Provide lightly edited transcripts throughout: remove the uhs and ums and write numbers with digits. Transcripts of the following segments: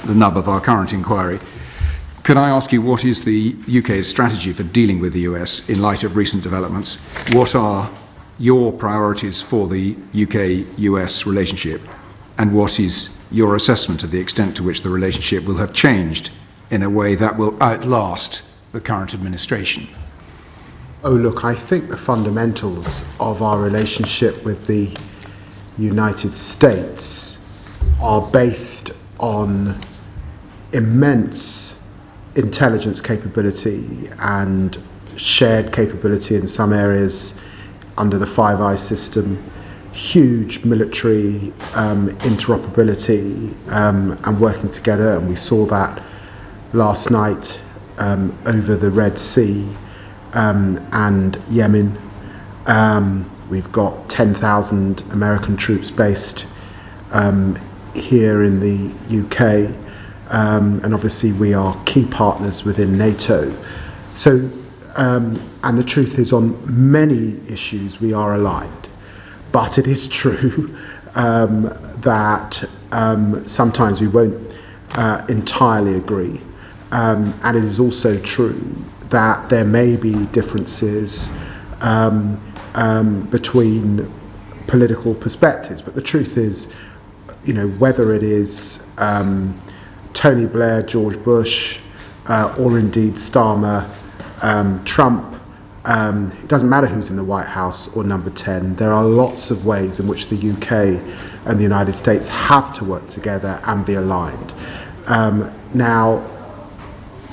the nub of our current inquiry. Can I ask you, what is the UK's strategy for dealing with the US in light of recent developments? What are your priorities for the UK-US relationship? And what is your assessment of the extent to which the relationship will have changed in a way that will outlast the current administration? Oh, look, I think the fundamentals of our relationship with the United States are based on immense intelligence capability and shared capability in some areas under the Five Eyes system, huge military interoperability and working together, and we saw that last night over the Red Sea and Yemen. We've got 10,000 American troops based here in the UK, and obviously we are key partners within NATO. So, and the truth is, on many issues we are aligned. But it is true that sometimes we won't entirely agree. And it is also true that there may be differences between political perspectives. But the truth is, you know, whether it is Tony Blair, George Bush, or indeed Starmer, Trump, it doesn't matter who's in the White House or number 10, there are lots of ways in which the UK and the United States have to work together and be aligned. Now,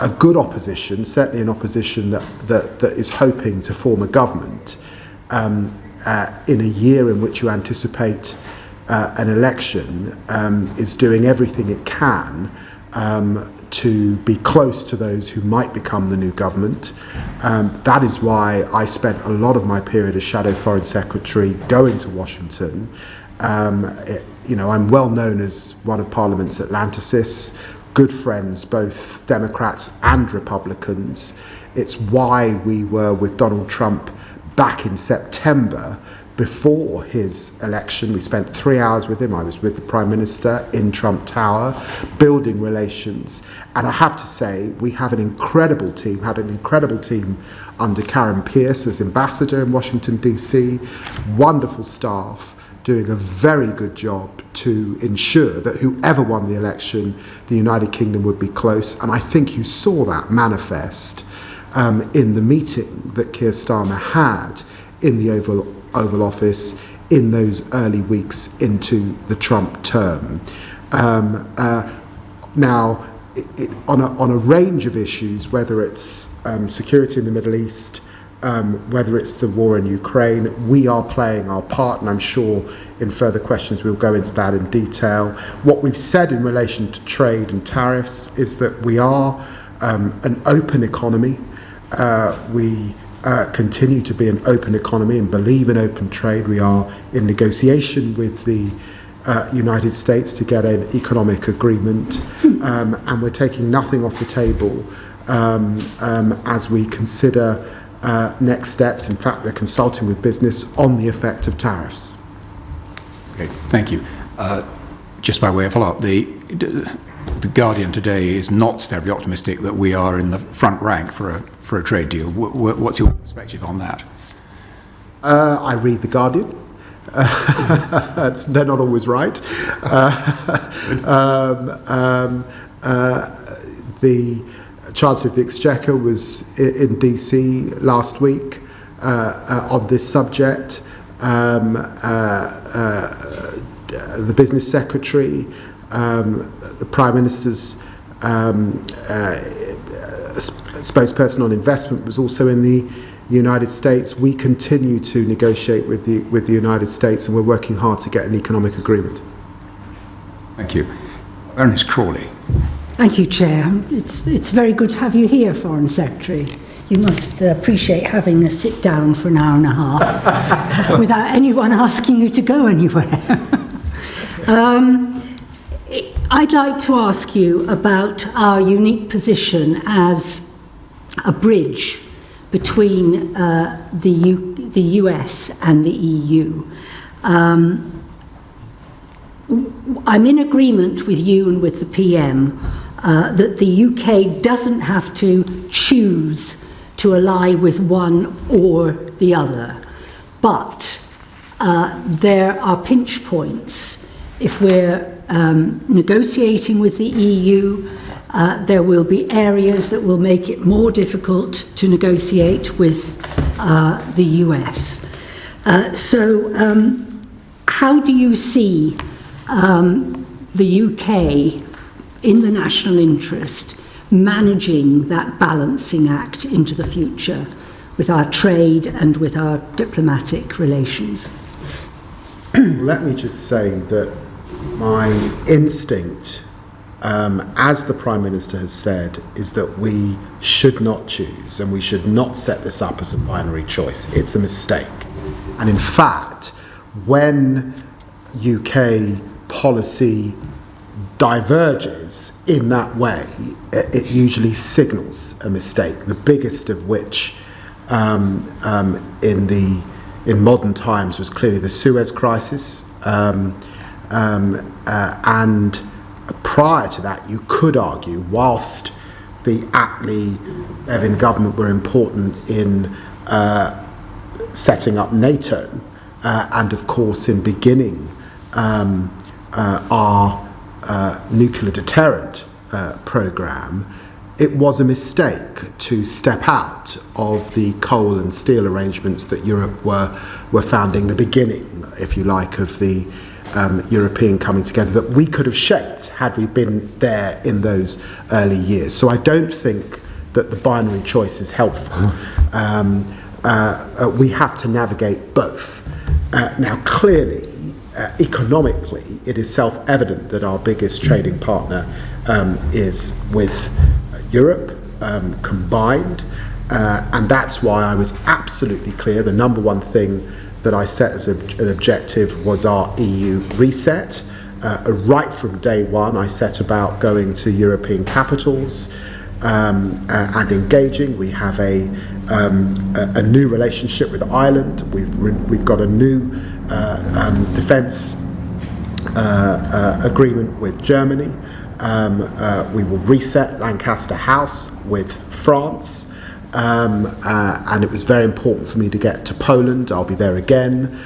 a good opposition, certainly an opposition that is hoping to form a government in a year in which you anticipate an election, is doing everything it can to be close to those who might become the new government. That is why I spent a lot of my period as Shadow Foreign Secretary going to Washington. You know, I'm well known as one of Parliament's Atlanticists, good friends, both Democrats and Republicans. It's why we were with Donald Trump back in September before his election. We spent 3 hours with him. I was with the Prime Minister in Trump Tower, building relations. And I have to say, we have an incredible team, had an incredible team under Karen Pierce as ambassador in Washington, D.C., wonderful staff, doing a very good job to ensure that whoever won the election, the United Kingdom would be close. And I think you saw that manifest in the meeting that Keir Starmer had in the Oval Office in those early weeks into the Trump term. Now, on a range of issues, whether it's security in the Middle East, whether it's the war in Ukraine, we are playing our part, and I'm sure in further questions we'll go into that in detail. What we've said in relation to trade and tariffs is that we are an open economy. We continue to be an open economy and believe in open trade. We are in negotiation with the United States to get an economic agreement, and we're taking nothing off the table as we consider next steps. In fact, we're consulting with business on the effect of tariffs. Okay, thank you. Just by way of follow-up, the Guardian today is not terribly optimistic that we are in the front rank for a trade deal. What's your perspective on that? I read the Guardian. They're not always right. The Chancellor of the Exchequer was in DC last week on this subject. The Business Secretary, the Prime Minister's spokesperson on investment was also in the United States. We continue to negotiate with the United States, and we're working hard to get an economic agreement. Thank you. Baroness Crawley. Thank you, Chair. It's very good to have you here, Foreign Secretary. You must appreciate having a sit down for an hour and a half without anyone asking you to go anywhere. I'd like to ask you about our unique position as a bridge between the US and the EU. I'm in agreement with you and with the PM that the UK doesn't have to choose to ally with one or the other. But there are pinch points. If we're negotiating with the EU, there will be areas that will make it more difficult to negotiate with the US. How do you see the UK, in the national interest, managing that balancing act into the future with our trade and with our diplomatic relations? Let me just say that my instinct, as the Prime Minister has said, is that we should not choose and we should not set this up as a binary choice. It's a mistake. And in fact, when UK policy diverges in that way, it usually signals a mistake, the biggest of which in modern times was clearly the Suez Crisis, and prior to that, you could argue, whilst the Attlee-Evin government were important in setting up NATO, and of course in beginning our nuclear deterrent programme, it was a mistake to step out of the coal and steel arrangements that Europe were founding, the beginning, if you like, of the European coming together, that we could have shaped had we been there in those early years. So I don't think that the binary choice is helpful. We have to navigate both. Now, clearly, economically, it is self-evident that our biggest trading partner is with Europe combined, and that's why I was absolutely clear. The number one thing that I set as an objective was our EU reset. Right from day one, I set about going to European capitals and engaging. We have a new relationship with Ireland. We've got a new defence agreement with Germany. We will reset Lancaster House with France, and it was very important for me to get to Poland. I'll be there again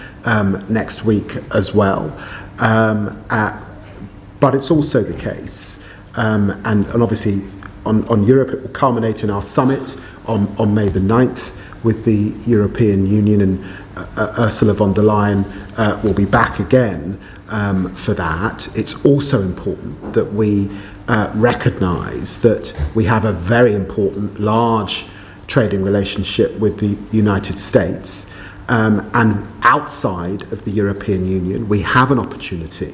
next week as well. But it's also the case, and obviously on Europe it will culminate in our summit on May the 9th with the European Union, and Ursula von der Leyen will be back again for that. It's also important that we recognise that we have a very important, large trading relationship with the United States, and outside of the European Union we have an opportunity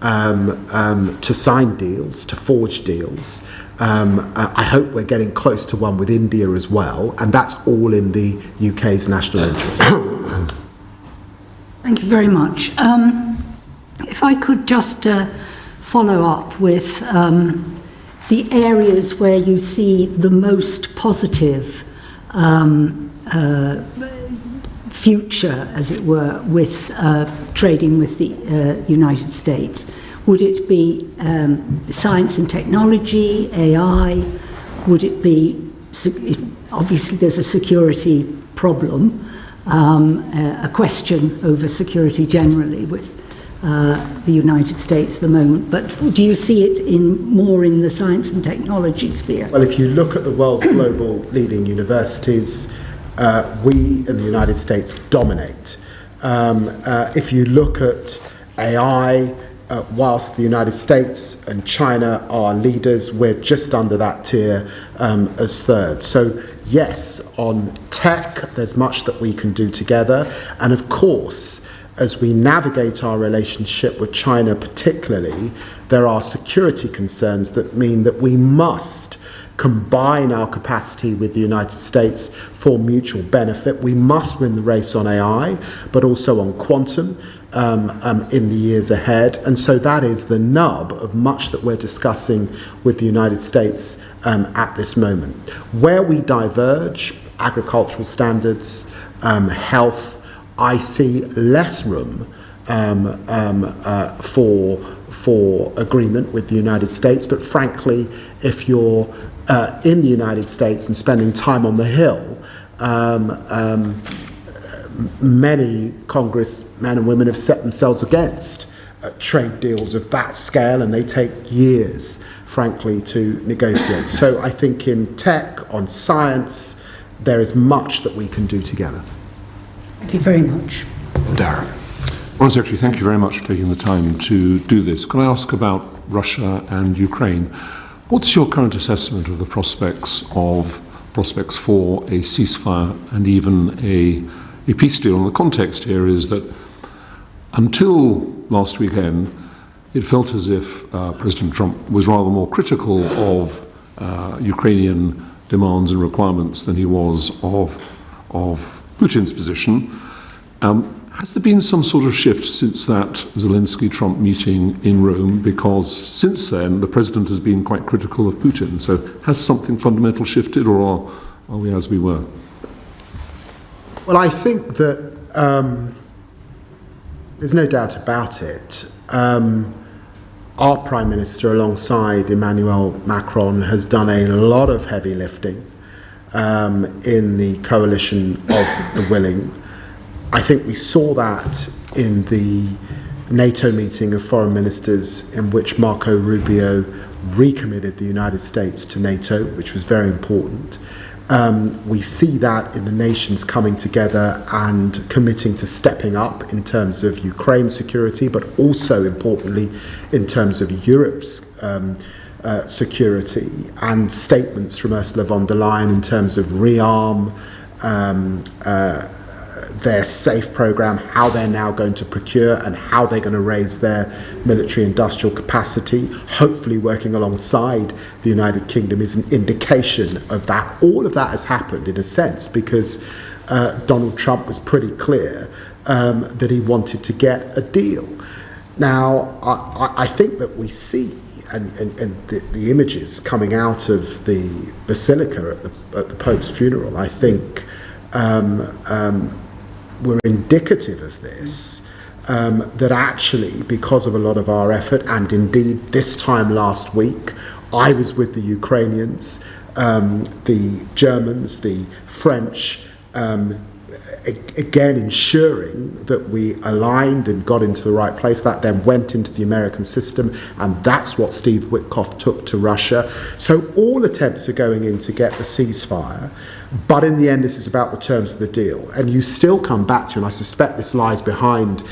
to sign deals, to forge deals. I hope we're getting close to one with India as well, and that's all in the UK's national interest. Thank you very much. If I could just follow up with the areas where you see the most positive future, as it were, with trading with the United States. Would it be science and technology, AI? Would it be, obviously there's a security problem, a question over security generally with the United States at the moment, but do you see it more in the science and technology sphere? Well, if you look at the world's global leading universities, we in the United States dominate. If you look at AI, whilst the United States and China are leaders, we're just under that tier as third. So yes, on tech, there's much that we can do together. And of course, as we navigate our relationship with China particularly, there are security concerns that mean that we must combine our capacity with the United States for mutual benefit. We must win the race on AI, but also on quantum in the years ahead. And so that is the nub of much that we're discussing with the United States at this moment. Where we diverge, agricultural standards, health, I see less room for agreement with the United States. But frankly, if you're in the United States and spending time on the Hill, many congressmen and women have set themselves against trade deals of that scale, and they take years, frankly, to negotiate. So I think in tech, on science, there is much that we can do together. Thank you very much. Darren. Well, Secretary, thank you very much for taking the time to do this. Can I ask about Russia and Ukraine? What's your current assessment of the prospects for a ceasefire and even a peace deal? And the context here is that until last weekend, it felt as if President Trump was rather more critical of Ukrainian demands and requirements than he was of Putin's position. Has there been some sort of shift since that Zelensky-Trump meeting in Rome? Because since then, the president has been quite critical of Putin. So has something fundamental shifted, or are we as we were? Well, I think that there's no doubt about it. Our Prime Minister, alongside Emmanuel Macron, has done a lot of heavy lifting in the coalition of the willing. I think we saw that in the NATO meeting of foreign ministers, in which Marco Rubio recommitted the United States to NATO, which was very important. We see that in the nations coming together and committing to stepping up in terms of Ukraine's security, but also importantly in terms of Europe's security, and statements from Ursula von der Leyen in terms of rearm, their SAFE program, how they're now going to procure and how they're going to raise their military industrial capacity, hopefully working alongside the United Kingdom, is an indication of that. All of that has happened in a sense because Donald Trump was pretty clear that he wanted to get a deal. Now, I think that we see, and the images coming out of the Basilica at the Pope's funeral, I think were indicative of this, that actually, because of a lot of our effort, and indeed this time last week, I was with the Ukrainians, the Germans, the French, again ensuring that we aligned and got into the right place. That then went into the American system, and that's what Steve Witkoff took to Russia. So all attempts are going in to get the ceasefire, but in the end this is about the terms of the deal. And you still come back to, and I suspect this lies behind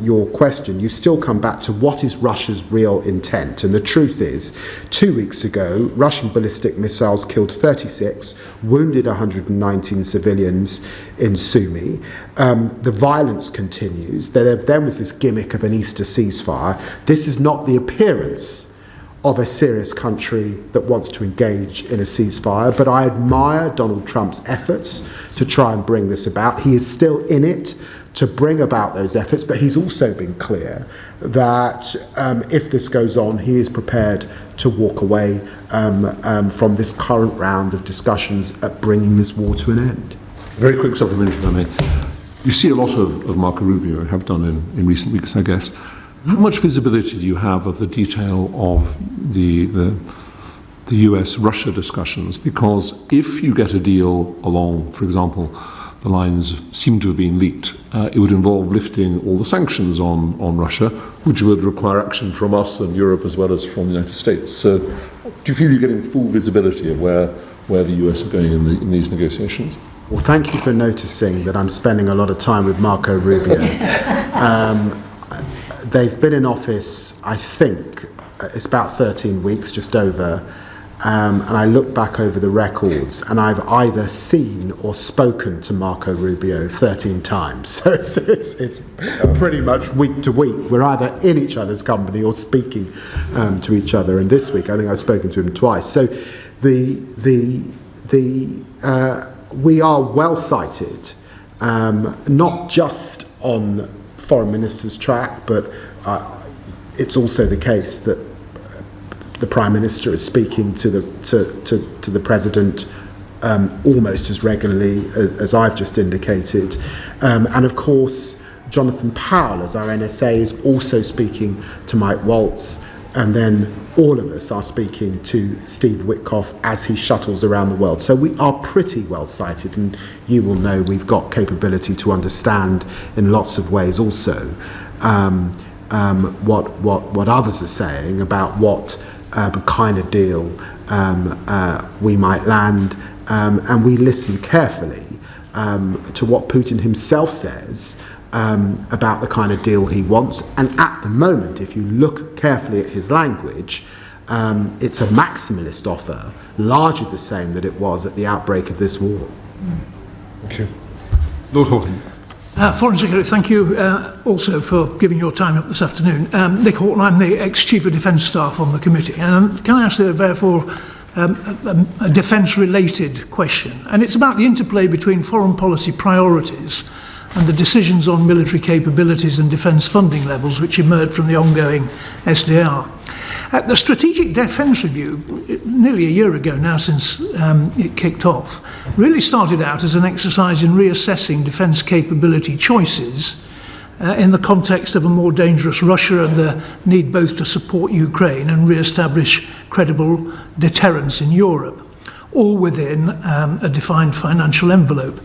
your question, you still come back to what is Russia's real intent. And the truth is, 2 weeks ago, Russian ballistic missiles killed 36, wounded 119 civilians in Sumy. The violence continues. There then was this gimmick of an Easter ceasefire. This is not the appearance of a serious country that wants to engage in a ceasefire, but I admire Donald Trump's efforts to try and bring this about. He is still in it to bring about those efforts, but he's also been clear that if this goes on, he is prepared to walk away from this current round of discussions at bringing this war to an end. Very quick supplementary, if I may. You see a lot of Marco Rubio, have done in recent weeks, I guess. How much visibility do you have of the detail of the US-Russia discussions? Because if you get a deal along, for example, the lines seem to have been leaked, it would involve lifting all the sanctions on Russia, which would require action from us and Europe as well as from the United States. So do you feel you're getting full visibility of where the US are going in these negotiations? Well, thank you for noticing that I'm spending a lot of time with Marco Rubio. They've been in office, I think, it's about 13 weeks, just over, and I look back over the records, and I've either seen or spoken to Marco Rubio 13 times. So it's pretty much week to week. We're either in each other's company or speaking to each other. And this week, I think I've spoken to him twice. So we are well cited, not just on foreign minister's track, but it's also the case that the Prime Minister is speaking to the President almost as regularly as I've just indicated, and of course Jonathan Powell, as our NSA, is also speaking to Mike Waltz, and then all of us are speaking to Steve Witkoff as he shuttles around the world. So we are pretty well sighted, and you will know we've got capability to understand in lots of ways also what others are saying about what kind of deal we might land, and we listen carefully to what Putin himself says about the kind of deal he wants. And at the moment, if you look carefully at his language, it's a maximalist offer, largely the same that it was at the outbreak of this war. Thank you. Lord Horton. Foreign Secretary, thank you also for giving your time up this afternoon. Nick Horton, I'm the ex-Chief of Defence Staff on the committee. And can I ask therefore a defence-related question? And it's about the interplay between foreign policy priorities and the decisions on military capabilities and defence funding levels which emerged from the ongoing SDR. The Strategic Defence Review, nearly a year ago now since it kicked off, really started out as an exercise in reassessing defence capability choices in the context of a more dangerous Russia and the need both to support Ukraine and re-establish credible deterrence in Europe, all within a defined financial envelope.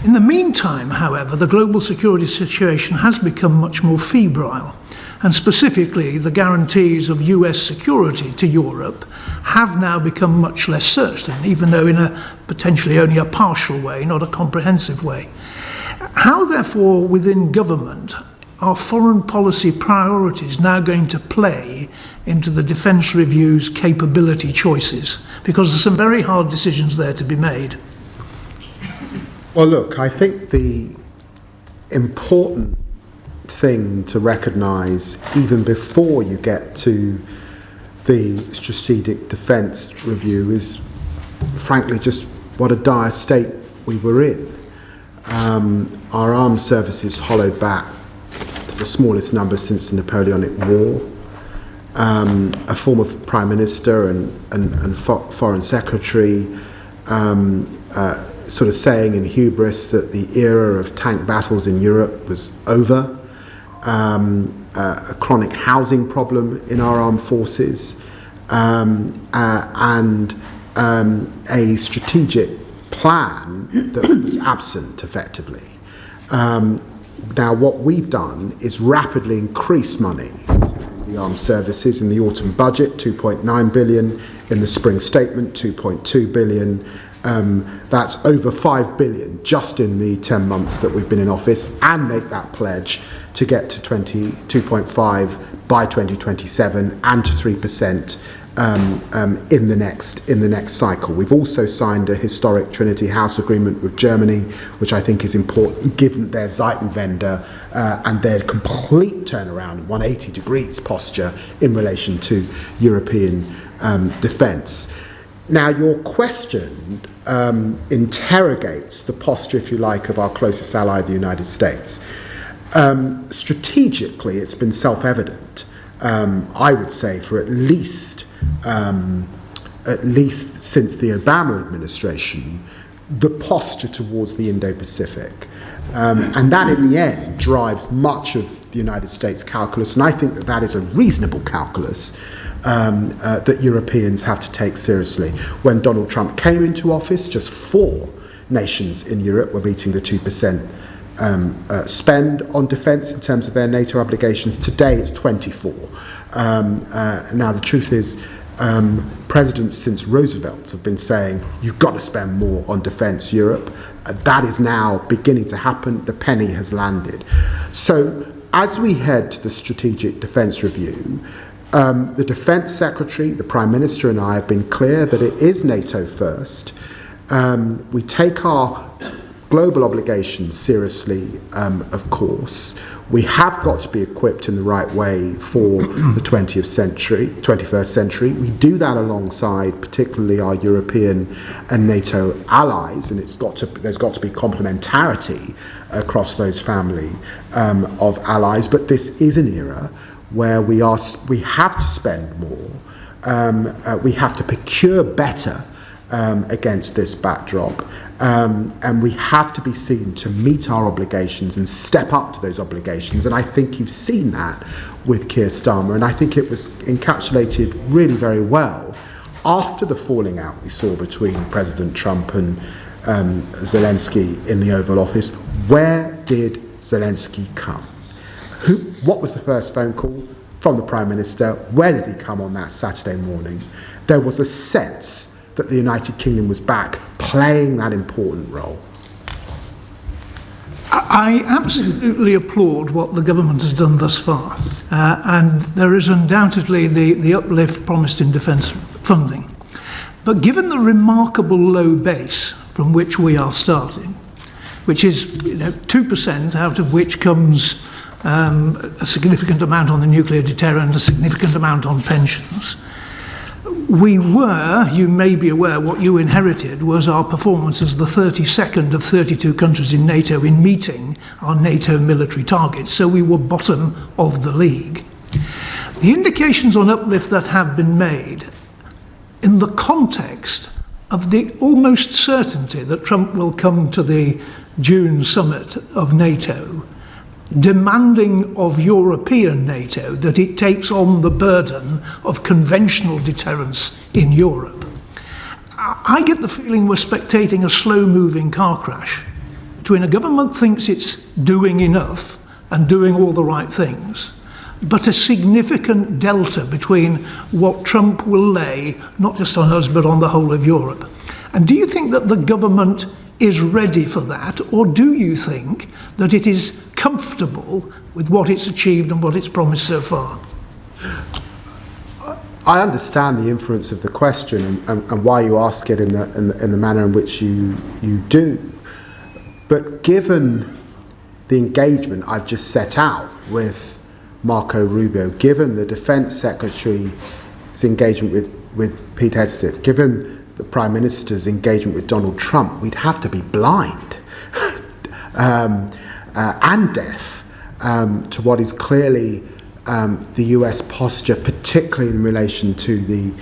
In the meantime, however, the global security situation has become much more febrile, and specifically the guarantees of US security to Europe have now become much less certain, even though in a potentially only a partial way, not a comprehensive way. How, therefore, within government are foreign policy priorities now going to play into the Defence Review's capability choices? Because there's some very hard decisions there to be made. Well, look, I think the important thing to recognise, even before you get to the Strategic Defence Review, is frankly just what a dire state we were in. Our armed services hollowed back to the smallest number since the Napoleonic War. A former Prime Minister and Foreign Secretary sort of saying in hubris that the era of tank battles in Europe was over. A chronic housing problem in our armed forces, and a strategic plan that was absent effectively. Now what we've done is rapidly increase money in the armed services. In the autumn budget, 2.9 billion, in the spring statement, 2.2 billion. That's over 5 billion just in the 10 months that we've been in office, and make that pledge to get to 2.5 by 2027 and to 3% in the next cycle. We've also signed a historic Trinity House agreement with Germany, which I think is important given their Zeitenwende and their complete turnaround, 180 degrees posture in relation to European defence. Now, your question interrogates the posture, if you like, of our closest ally, the United States. Strategically, it's been self-evident, I would say, for at least since the Obama administration, the posture towards the Indo-Pacific. And that, in the end, drives much of the United States calculus, and I think that that is a reasonable calculus that Europeans have to take seriously. When Donald Trump came into office, just 4 nations in Europe were meeting the 2% spend on defence in terms of their NATO obligations. Today it's 24. Now the truth is, presidents since Roosevelt have been saying you've got to spend more on defence, Europe. That is now beginning to happen. The penny has landed. So as we head to the Strategic Defence Review, the Defence Secretary, the Prime Minister and I have been clear that it is NATO first. We take our global obligations seriously, of course. We have got to be equipped in the right way for the 21st century. We do that alongside particularly our European and NATO allies, and there's got to be complementarity across those family of allies. But this is an era where we have to spend more. We have to procure better against this backdrop. And we have to be seen to meet our obligations and step up to those obligations. And I think you've seen that with Keir Starmer. And I think it was encapsulated really very well after the falling out we saw between President Trump and Zelensky in the Oval Office. Where did Zelensky come? What was the first phone call from the Prime Minister? Where did he come on that Saturday morning? There was a sense that the United Kingdom was back playing that important role. I absolutely applaud what the government has done thus far, and there is undoubtedly the uplift promised in defence funding. But given the remarkable low base from which we are starting, which is 2%, out of which comes a significant amount on the nuclear deterrent, a significant amount on pensions, we were, you may be aware, what you inherited was our performance as the 32nd of 32 countries in NATO in meeting our NATO military targets. So we were bottom of the league. The indications on uplift that have been made in the context of the almost certainty that Trump will come to the June summit of NATO, demanding of European NATO that it takes on the burden of conventional deterrence in Europe. I get the feeling we're spectating a slow-moving car crash between a government that thinks it's doing enough and doing all the right things, but a significant delta between what Trump will lay, not just on us, but on the whole of Europe. And do you think that the government is ready for that, or do you think that it is comfortable with what it's achieved and what it's promised so far? I understand the inference of the question and why you ask it in the manner in which you do. But given the engagement I've just set out with Marco Rubio, given the Defence Secretary's engagement with Pete Hegseth, given the Prime Minister's engagement with Donald Trump, we'd have to be blind and deaf to what is clearly the US posture, particularly in relation to the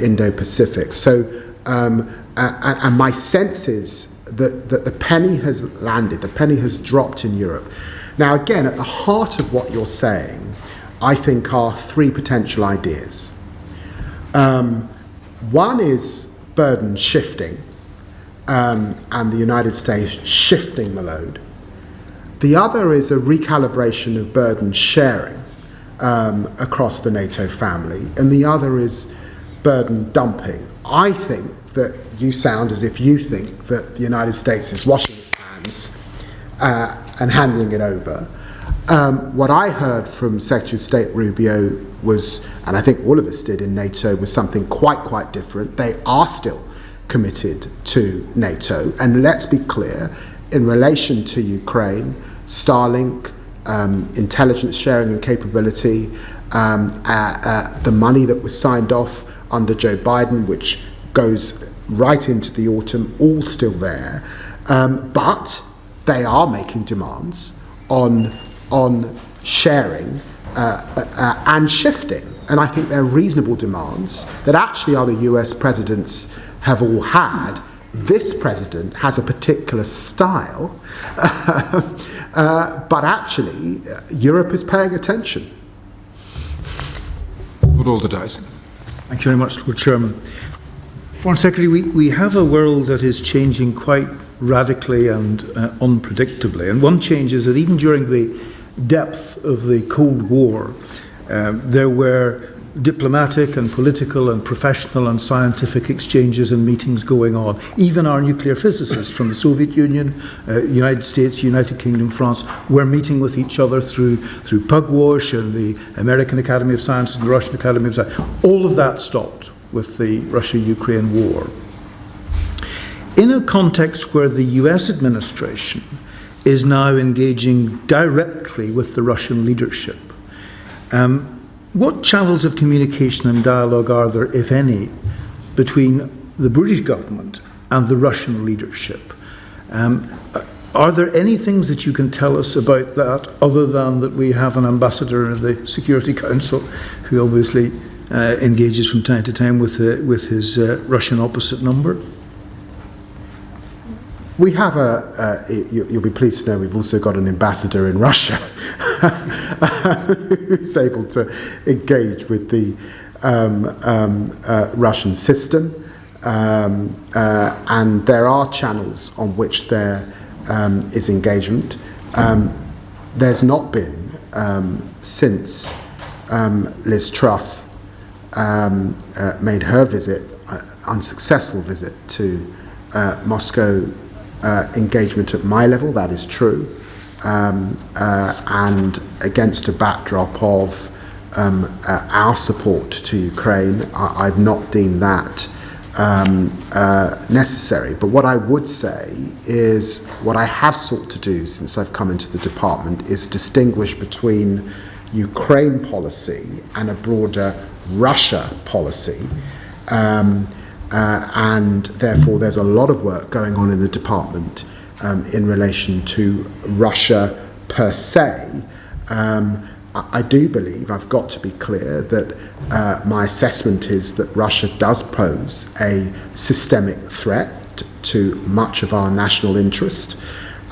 Indo-Pacific. So, and my sense is that the penny has landed, the penny has dropped in Europe. Now, again, at the heart of what you're saying, I think are three potential ideas. One is burden shifting, and the United States shifting the load. The other is a recalibration of burden sharing across the NATO family, and the other is burden dumping. I think that you sound as if you think that the United States is washing its hands and handing it over. What I heard from Secretary of State Rubio was, and I think all of us did in NATO, was something quite different. They are still committed to NATO. And let's be clear, in relation to Ukraine, Starlink, intelligence sharing and capability, the money that was signed off under Joe Biden, which goes right into the autumn, all still there. But they are making demands on sharing and shifting. And I think they're reasonable demands that actually other US presidents have all had. This president has a particular style, but actually Europe is paying attention. Lord Alderdice. Thank you very much, Lord Chairman. Foreign Secretary, we have a world that is changing quite radically and unpredictably. And one change is that even during the depth of the Cold War, there were diplomatic and political and professional and scientific exchanges and meetings going on. Even our nuclear physicists from the Soviet Union, United States, United Kingdom, France, were meeting with each other through Pugwash and the American Academy of Sciences and the Russian Academy of Sciences. All of that stopped with the Russia-Ukraine war. In a context where the US administration is now engaging directly with the Russian leadership, what channels of communication and dialogue are there, if any, between the British government and the Russian leadership? Are there any things that you can tell us about that, other than that we have an ambassador in the Security Council who obviously engages from time to time with his Russian opposite number? We have you'll be pleased to know we've also got an ambassador in Russia who's able to engage with the Russian system. And there are channels on which there is engagement. There's not been, since Liz Truss made her visit, unsuccessful visit to Moscow, engagement at my level, that is true, and against a backdrop of our support to Ukraine, I've not deemed that necessary. But what I would say is, what I have sought to do since I've come into the department is distinguish between Ukraine policy and a broader Russia policy. And therefore there's a lot of work going on in the department in relation to Russia per se. I do believe, I've got to be clear, that my assessment is that Russia does pose a systemic threat to much of our national interest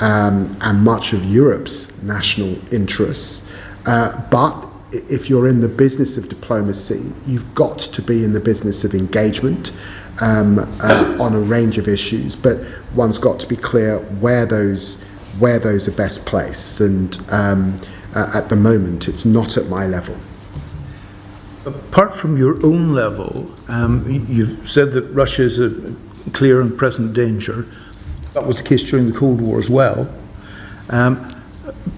and much of Europe's national interests. But if you're in the business of diplomacy, you've got to be in the business of engagement on a range of issues, but one's got to be clear where those are best placed, and at the moment it's not at my level. Apart from your own level, you've said that Russia is a clear and present danger. That was the case during the Cold War as well.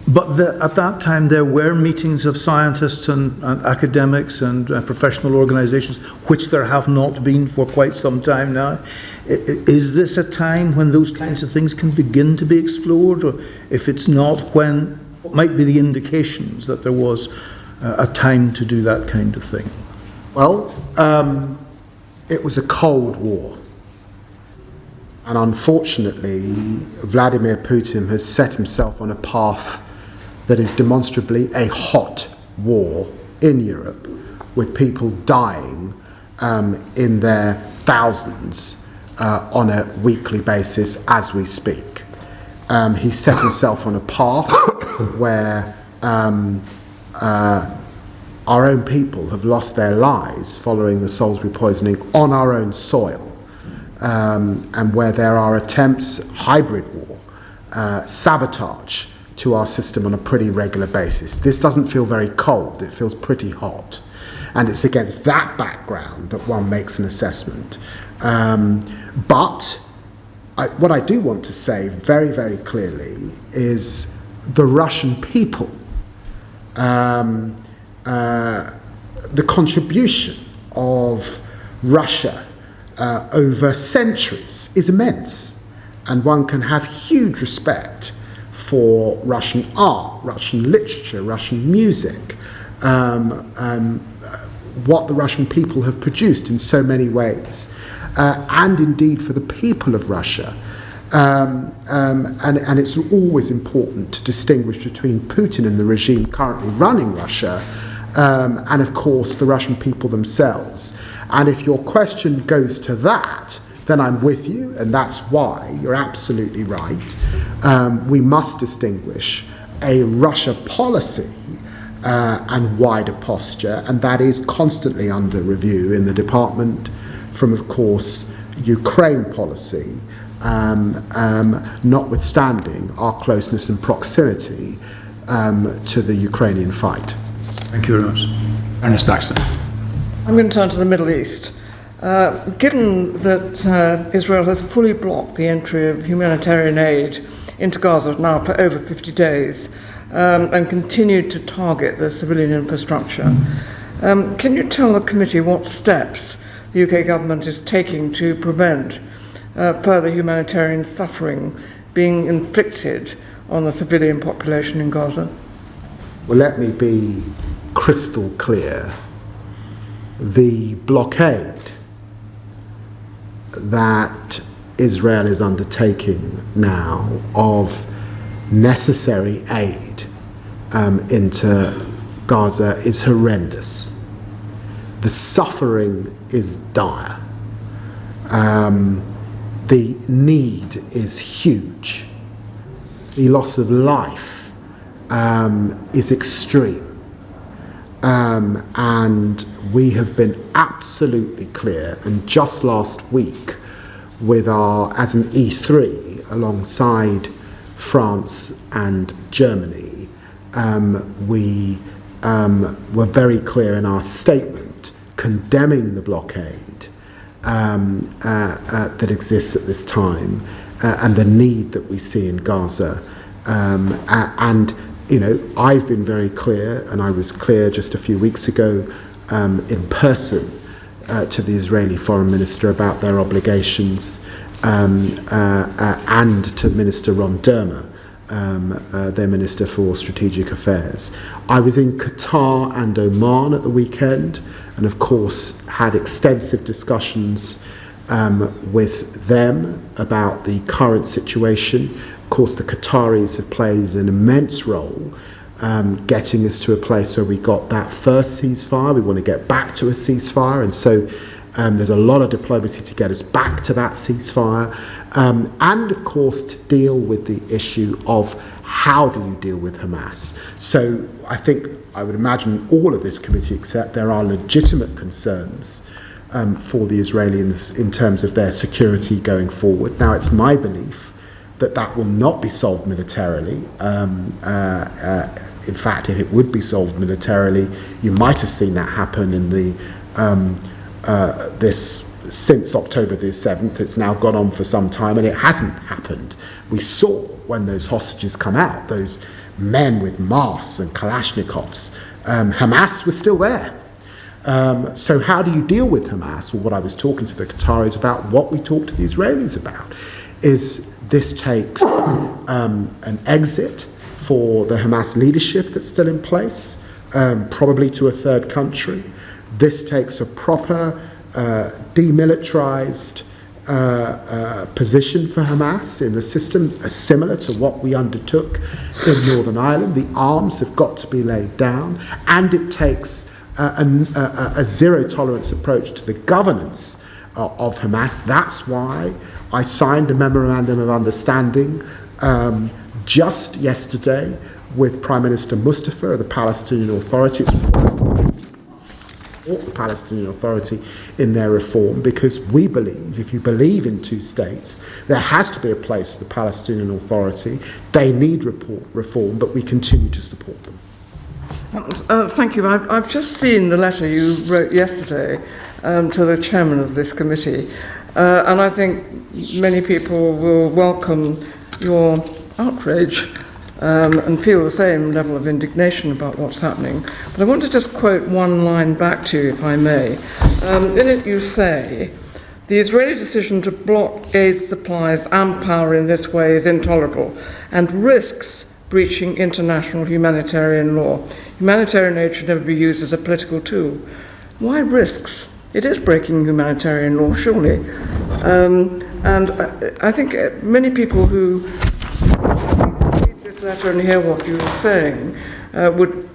But at that time there were meetings of scientists and academics and professional organisations, which there have not been for quite some time now. Is this a time when those kinds of things can begin to be explored? Or if it's not, what might be the indications that there was a time to do that kind of thing? Well, it was a Cold War. And unfortunately, Vladimir Putin has set himself on a path that is demonstrably a hot war in Europe, with people dying in their thousands on a weekly basis as we speak. He set himself on a path where our own people have lost their lives following the Salisbury poisoning on our own soil. And where there are attempts, hybrid war, sabotage to our system on a pretty regular basis. This doesn't feel very cold, it feels pretty hot. And it's against that background that one makes an assessment. But what I do want to say very, very clearly is the Russian people, the contribution of Russia over centuries is immense, and one can have huge respect for Russian art, Russian literature, Russian music, what the Russian people have produced in so many ways, and indeed for the people of Russia. And it's always important to distinguish between Putin and the regime currently running Russia, and of course the Russian people themselves. And if your question goes to that, then I'm with you, and that's why you're absolutely right. We must distinguish a Russia policy and wider posture, and that is constantly under review in the department, from, of course, Ukraine policy, notwithstanding our closeness and proximity to the Ukrainian fight. Thank you very much. Ernest Baxter. I'm going to turn to the Middle East. Given that Israel has fully blocked the entry of humanitarian aid into Gaza now for over 50 days and continued to target the civilian infrastructure, can you tell the committee what steps the UK government is taking to prevent further humanitarian suffering being inflicted on the civilian population in Gaza? Well, let me be crystal clear. The blockade that Israel is undertaking now of necessary aid into Gaza is horrendous. The suffering is dire. The need is huge. The loss of life is extreme. And we have been absolutely clear, and just last week, as an E3 alongside France and Germany, we were very clear in our statement condemning the blockade that exists at this time and the need that we see in Gaza. And I've been very clear, and I was clear just a few weeks ago in person to the Israeli Foreign Minister about their obligations, and to Minister Ron Dermer, their Minister for Strategic Affairs. I was in Qatar and Oman at the weekend, and of course had extensive discussions with them about the current situation. Of course, the Qataris have played an immense role getting us to a place where we got that first ceasefire. We want to get back to a ceasefire, and so there's a lot of diplomacy to get us back to that ceasefire, and of course to deal with the issue of how do you deal with Hamas. So I would imagine all of this committee accept there are legitimate concerns for the Israelis in terms of their security going forward. Now, it's my belief that will not be solved militarily. In fact, if it would be solved militarily, you might have seen that happen in the since October the 7th. It's now gone on for some time, and it hasn't happened. We saw when those hostages come out, those men with masks and Kalashnikovs, Hamas was still there. So how do you deal with Hamas? Well, what I was talking to the Qataris about, what we talked to the Israelis about, is this takes an exit for the Hamas leadership that's still in place, probably to a third country. This takes a proper demilitarized position for Hamas in the system, similar to what we undertook in Northern Ireland. The arms have got to be laid down, and it takes a zero-tolerance approach to the governance of Hamas. That's why I signed a memorandum of understanding just yesterday with Prime Minister Mustafa of the Palestinian Authority. The Palestinian Authority in their reform, because we believe, if you believe in two states, there has to be a place for the Palestinian Authority. They need reform, but we continue to support them. Thank you. I've just seen the letter you wrote yesterday to the chairman of this committee, and I think many people will welcome your outrage and feel the same level of indignation about what's happening. But I want to just quote one line back to you, if I may. In it you say, "The Israeli decision to block aid supplies and power in this way is intolerable and risks breaching international humanitarian law. Humanitarian aid should never be used as a political tool." Why risks? It is breaking humanitarian law, surely. And I think many people who read this letter and hear what you're saying would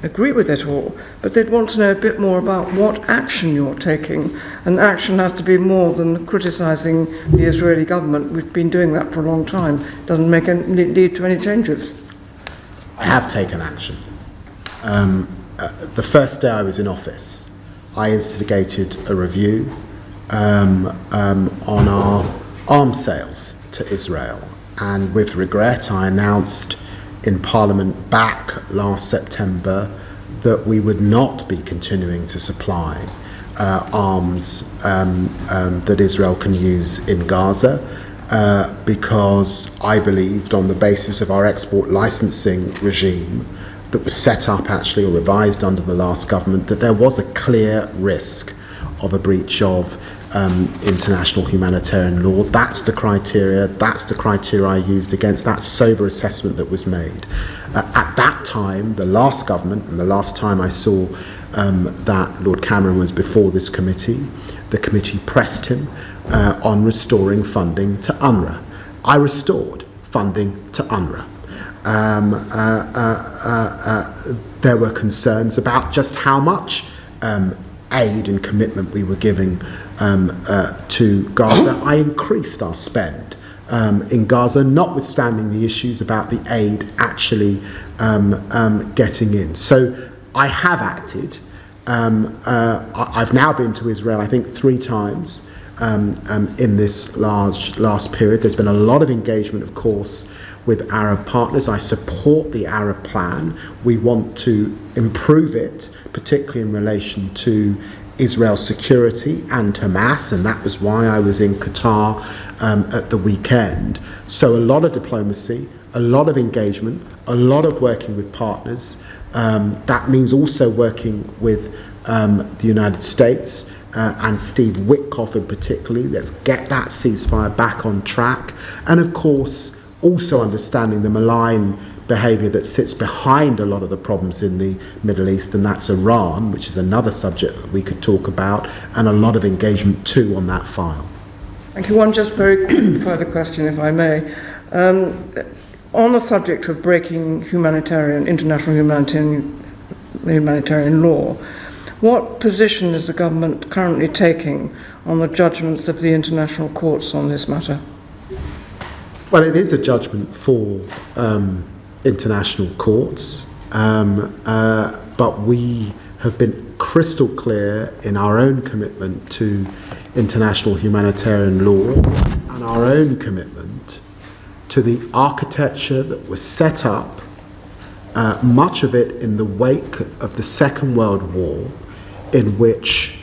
agree with it all, but they'd want to know a bit more about what action you're taking. And action has to be more than criticising the Israeli government. We've been doing that for a long time. It doesn't lead to any changes. I have taken action. The first day I was in office, I instigated a review on our arms sales to Israel. And with regret, I announced in Parliament back last September that we would not be continuing to supply arms that Israel can use in Gaza, because I believed, on the basis of our export licensing regime that was set up actually or revised under the last government, that there was a clear risk of a breach of international humanitarian law. That's the criteria I used against that sober assessment that was made. At that time, the last government, and the last time I saw that Lord Cameron was before this committee, the committee pressed him on restoring funding to UNRWA. I restored funding to UNRWA. There were concerns about just how much aid and commitment we were giving to Gaza. I increased our spend in Gaza, notwithstanding the issues about the aid actually getting in. So I have acted. I've now been to Israel, I think, 3 times in this last period. There's been a lot of engagement, of course, with Arab partners. I support the Arab plan. We want to improve it, particularly in relation to Israel's security and Hamas, and that was why I was in Qatar at the weekend. So a lot of diplomacy, a lot of engagement, a lot of working with partners. That means also working with the United States and Steve Witkoff in particular. Let's get that ceasefire back on track. And of course, also understanding the malign behaviour that sits behind a lot of the problems in the Middle East, and that's Iran, which is another subject that we could talk about, and a lot of engagement too on that file. Thank you. One just very quick further question, if I may. On the subject of breaking international humanitarian law, what position is the government currently taking on the judgments of the international courts on this matter? Well, it is a judgment for international courts, but we have been crystal clear in our own commitment to international humanitarian law and our own commitment to the architecture that was set up, much of it in the wake of the Second World War, in which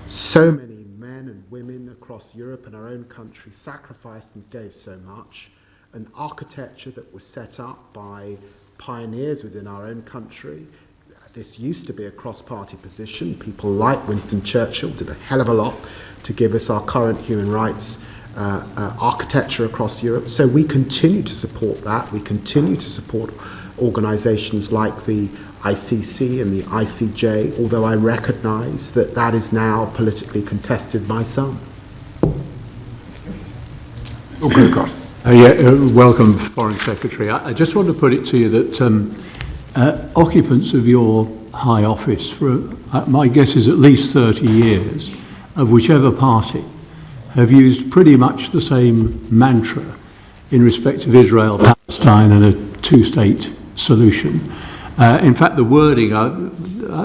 so many men and women across Europe and our own country sacrificed and gave so much. An architecture that was set up by pioneers within our own country. This used to be a cross-party position. People like Winston Churchill did a hell of a lot to give us our current human rights architecture across Europe. So we continue to support that. We continue to support organisations like the ICC and the ICJ, although I recognise that that is now politically contested by some. Okay, God. Welcome, Foreign Secretary. I just want to put it to you that occupants of your high office for, my guess is at least 30 years, of whichever party, have used pretty much the same mantra in respect of Israel, Palestine and a two-state solution. In fact, the wording, I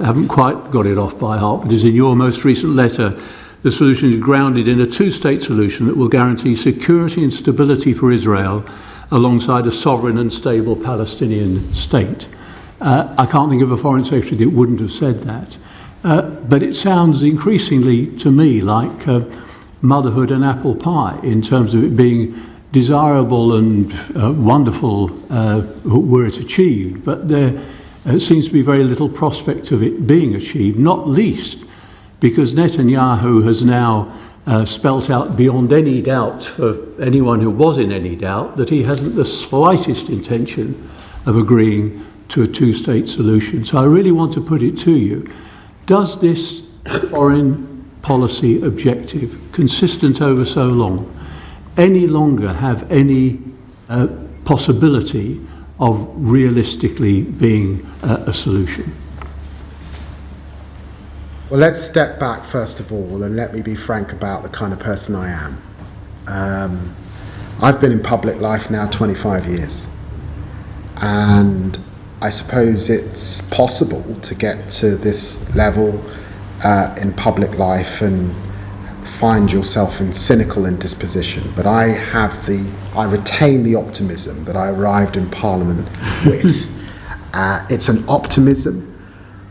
haven't quite got it off by heart, but is in your most recent letter. The solution is grounded in a two-state solution that will guarantee security and stability for Israel alongside a sovereign and stable Palestinian state. I can't think of a foreign secretary that wouldn't have said that. But it sounds increasingly to me like motherhood and apple pie in terms of it being desirable and wonderful were it achieved, but there seems to be very little prospect of it being achieved, not least because Netanyahu has now spelt out beyond any doubt for anyone who was in any doubt that he hasn't the slightest intention of agreeing to a two-state solution. So I really want to put it to you. Does this foreign policy objective, consistent over so long, any longer have any possibility of realistically being a solution? Well, let's step back first of all and let me be frank about the kind of person I am. I've been in public life now 25 years, and I suppose it's possible to get to this level in public life and find yourself in cynical indisposition, but I retain the optimism that I arrived in Parliament with. It's an optimism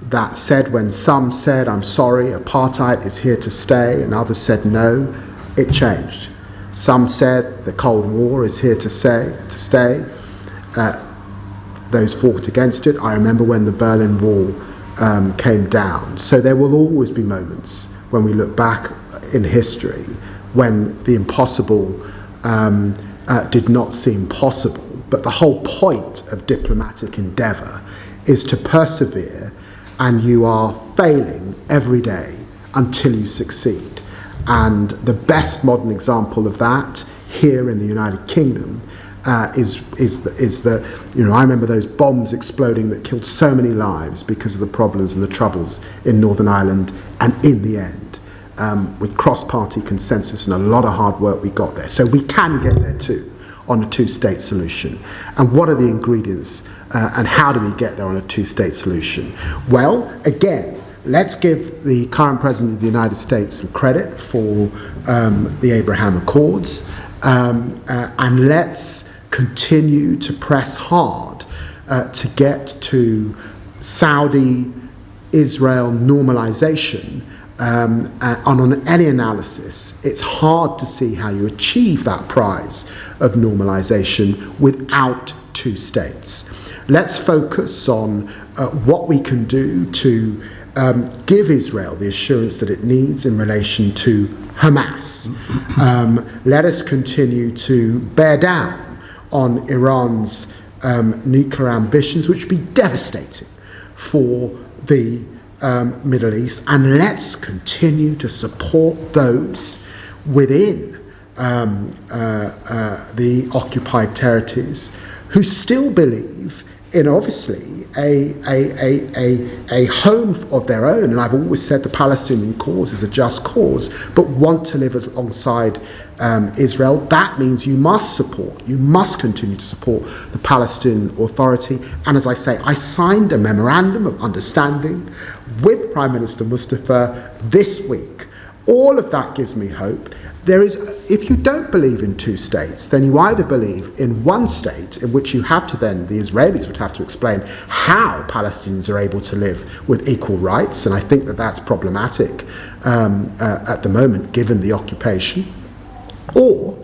that said when some said, I'm sorry, apartheid is here to stay, and others said no, it changed. Some said the Cold War is here to stay. Those fought against it. I remember when the Berlin Wall came down. So there will always be moments when we look back in history when the impossible did not seem possible. But the whole point of diplomatic endeavour is to persevere, and you are failing every day until you succeed. And the best modern example of that here in the United Kingdom is the, I remember those bombs exploding that killed so many lives because of the problems and the troubles in Northern Ireland, and in the end, with cross-party consensus and a lot of hard work, we got there. So we can get there too on a two-state solution. And what are the ingredients and how do we get there on a two-state solution? Well, again, let's give the current President of the United States some credit for the Abraham Accords, and let's continue to press hard to get to Saudi-Israel normalization. And on any analysis, it's hard to see how you achieve that prize of normalization without two states. Let's focus on what we can do to give Israel the assurance that it needs in relation to Hamas. Let us continue to bear down on Iran's nuclear ambitions, which would be devastating for the Middle East, and let's continue to support those within the occupied territories who still believe in, obviously, a home of their own. And I've always said the Palestinian cause is a just cause, but want to live alongside Israel. That means you must continue to support the Palestinian Authority. And as I say, I signed a memorandum of understanding with Prime Minister Mustafa this week. All of that gives me hope. If you don't believe in two states, then you either believe in one state, in which you have to then, the Israelis would have to explain how Palestinians are able to live with equal rights, and I think that that's problematic at the moment, given the occupation, or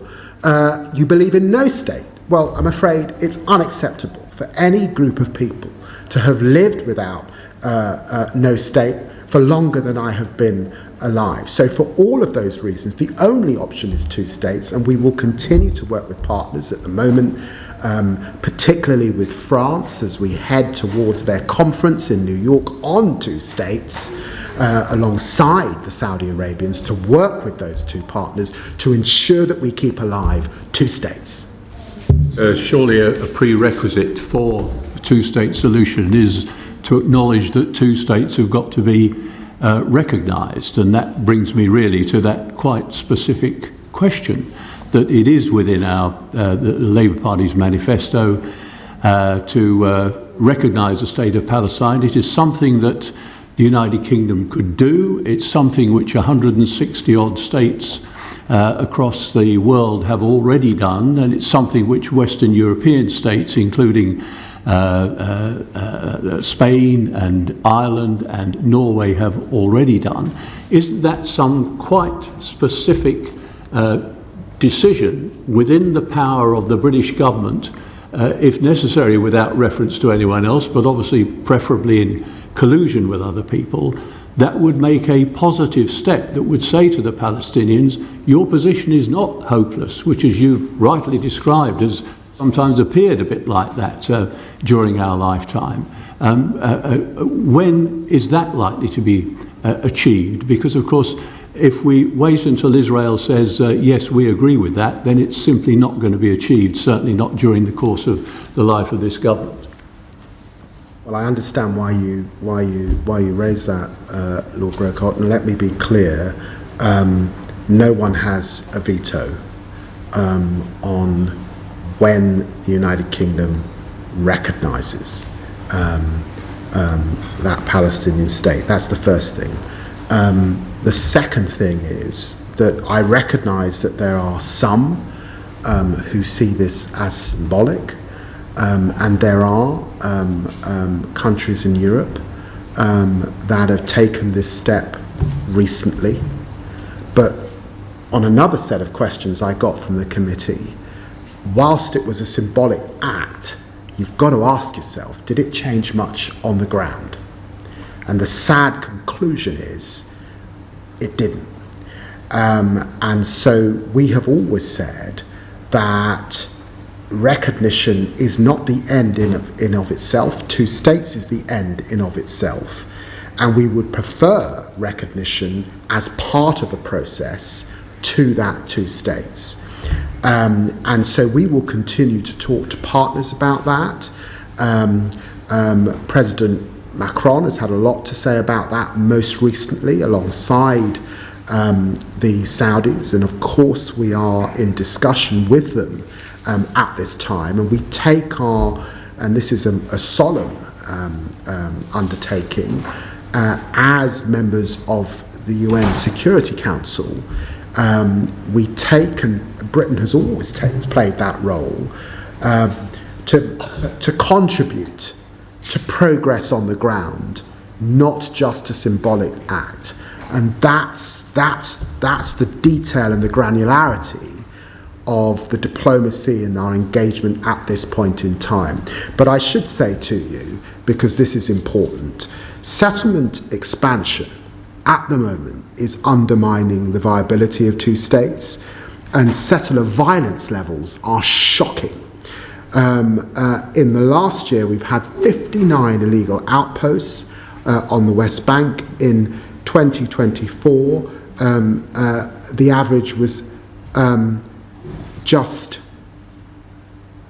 you believe in no state. Well, I'm afraid it's unacceptable for any group of people to have lived without no state for longer than I have been alive. So for all of those reasons, the only option is two states, and we will continue to work with partners at the moment, particularly with France, as we head towards their conference in New York on two states, alongside the Saudi Arabians, to work with those two partners to ensure that we keep alive two states. Surely a prerequisite for a two-state solution is to acknowledge that two states have got to be recognised, and that brings me really to that quite specific question, that it is within the Labour Party's manifesto to recognise the state of Palestine. It is something that the United Kingdom could do. It's something which 160-odd states across the world have already done, and it's something which Western European states, including Spain and Ireland and Norway, have already done. Isn't that some quite specific decision within the power of the British government, if necessary without reference to anyone else, but obviously preferably in collusion with other people, that would make a positive step that would say to the Palestinians, your position is not hopeless, which, as you've rightly described, has sometimes appeared a bit like that during our lifetime. When is that likely to be achieved? Because, of course, if we wait until Israel says, yes, we agree with that, then it's simply not going to be achieved, certainly not during the course of the life of this government. Well, I understand why you raise that, Lord Grocott, and let me be clear, no one has a veto on when the United Kingdom recognises that Palestinian state. That's the first thing. The second thing is that I recognise that there are some who see this as symbolic, and there are countries in Europe that have taken this step recently. But on another set of questions I got from the committee, whilst it was a symbolic act, you've got to ask yourself, did it change much on the ground? And the sad conclusion is, it didn't. And so we have always said that recognition is not the end in of itself. Two states is the end in of itself. And we would prefer recognition as part of a process to that two states. And so we will continue to talk to partners about that. President Macron has had a lot to say about that most recently, alongside the Saudis, and of course we are in discussion with them at this time, and we take and this is a solemn undertaking, as members of the UN Security Council, we take, and Britain has always played that role, to contribute to progress on the ground, not just a symbolic act. And that's the detail and the granularity of the diplomacy and our engagement at this point in time. But I should say to you, because this is important, settlement expansion at the moment is undermining the viability of two states, and settler violence levels are shocking. In the last year, we've had 59 illegal outposts on the West Bank. In 2024, the average was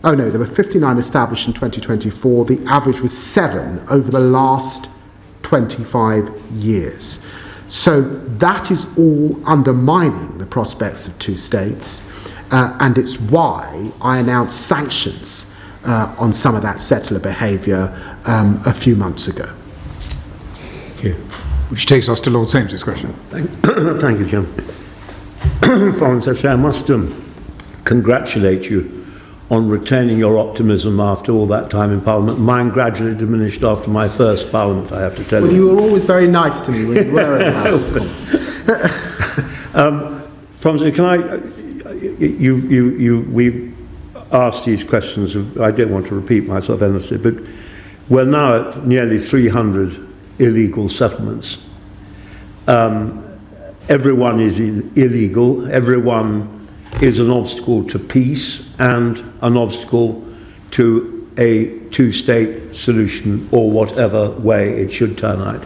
there were 59 established in 2024. The average was 7 over the last 25 years. So that is all undermining the prospects of two states, and it's why I announced sanctions on some of that settler behaviour a few months ago. Thank you. Which takes us to Lord Sames's question. Thank you, Jim. Foreign Secretary, I must congratulate you on retaining your optimism after all that time in Parliament. Mine gradually diminished after my first Parliament, I have to tell you. Well, you were always very nice to me when you were in House. we've asked these questions, I don't want to repeat myself endlessly, but we're now at nearly 300 illegal settlements. Everyone is illegal, everyone is an obstacle to peace and an obstacle to a two-state solution, or whatever way it should turn out.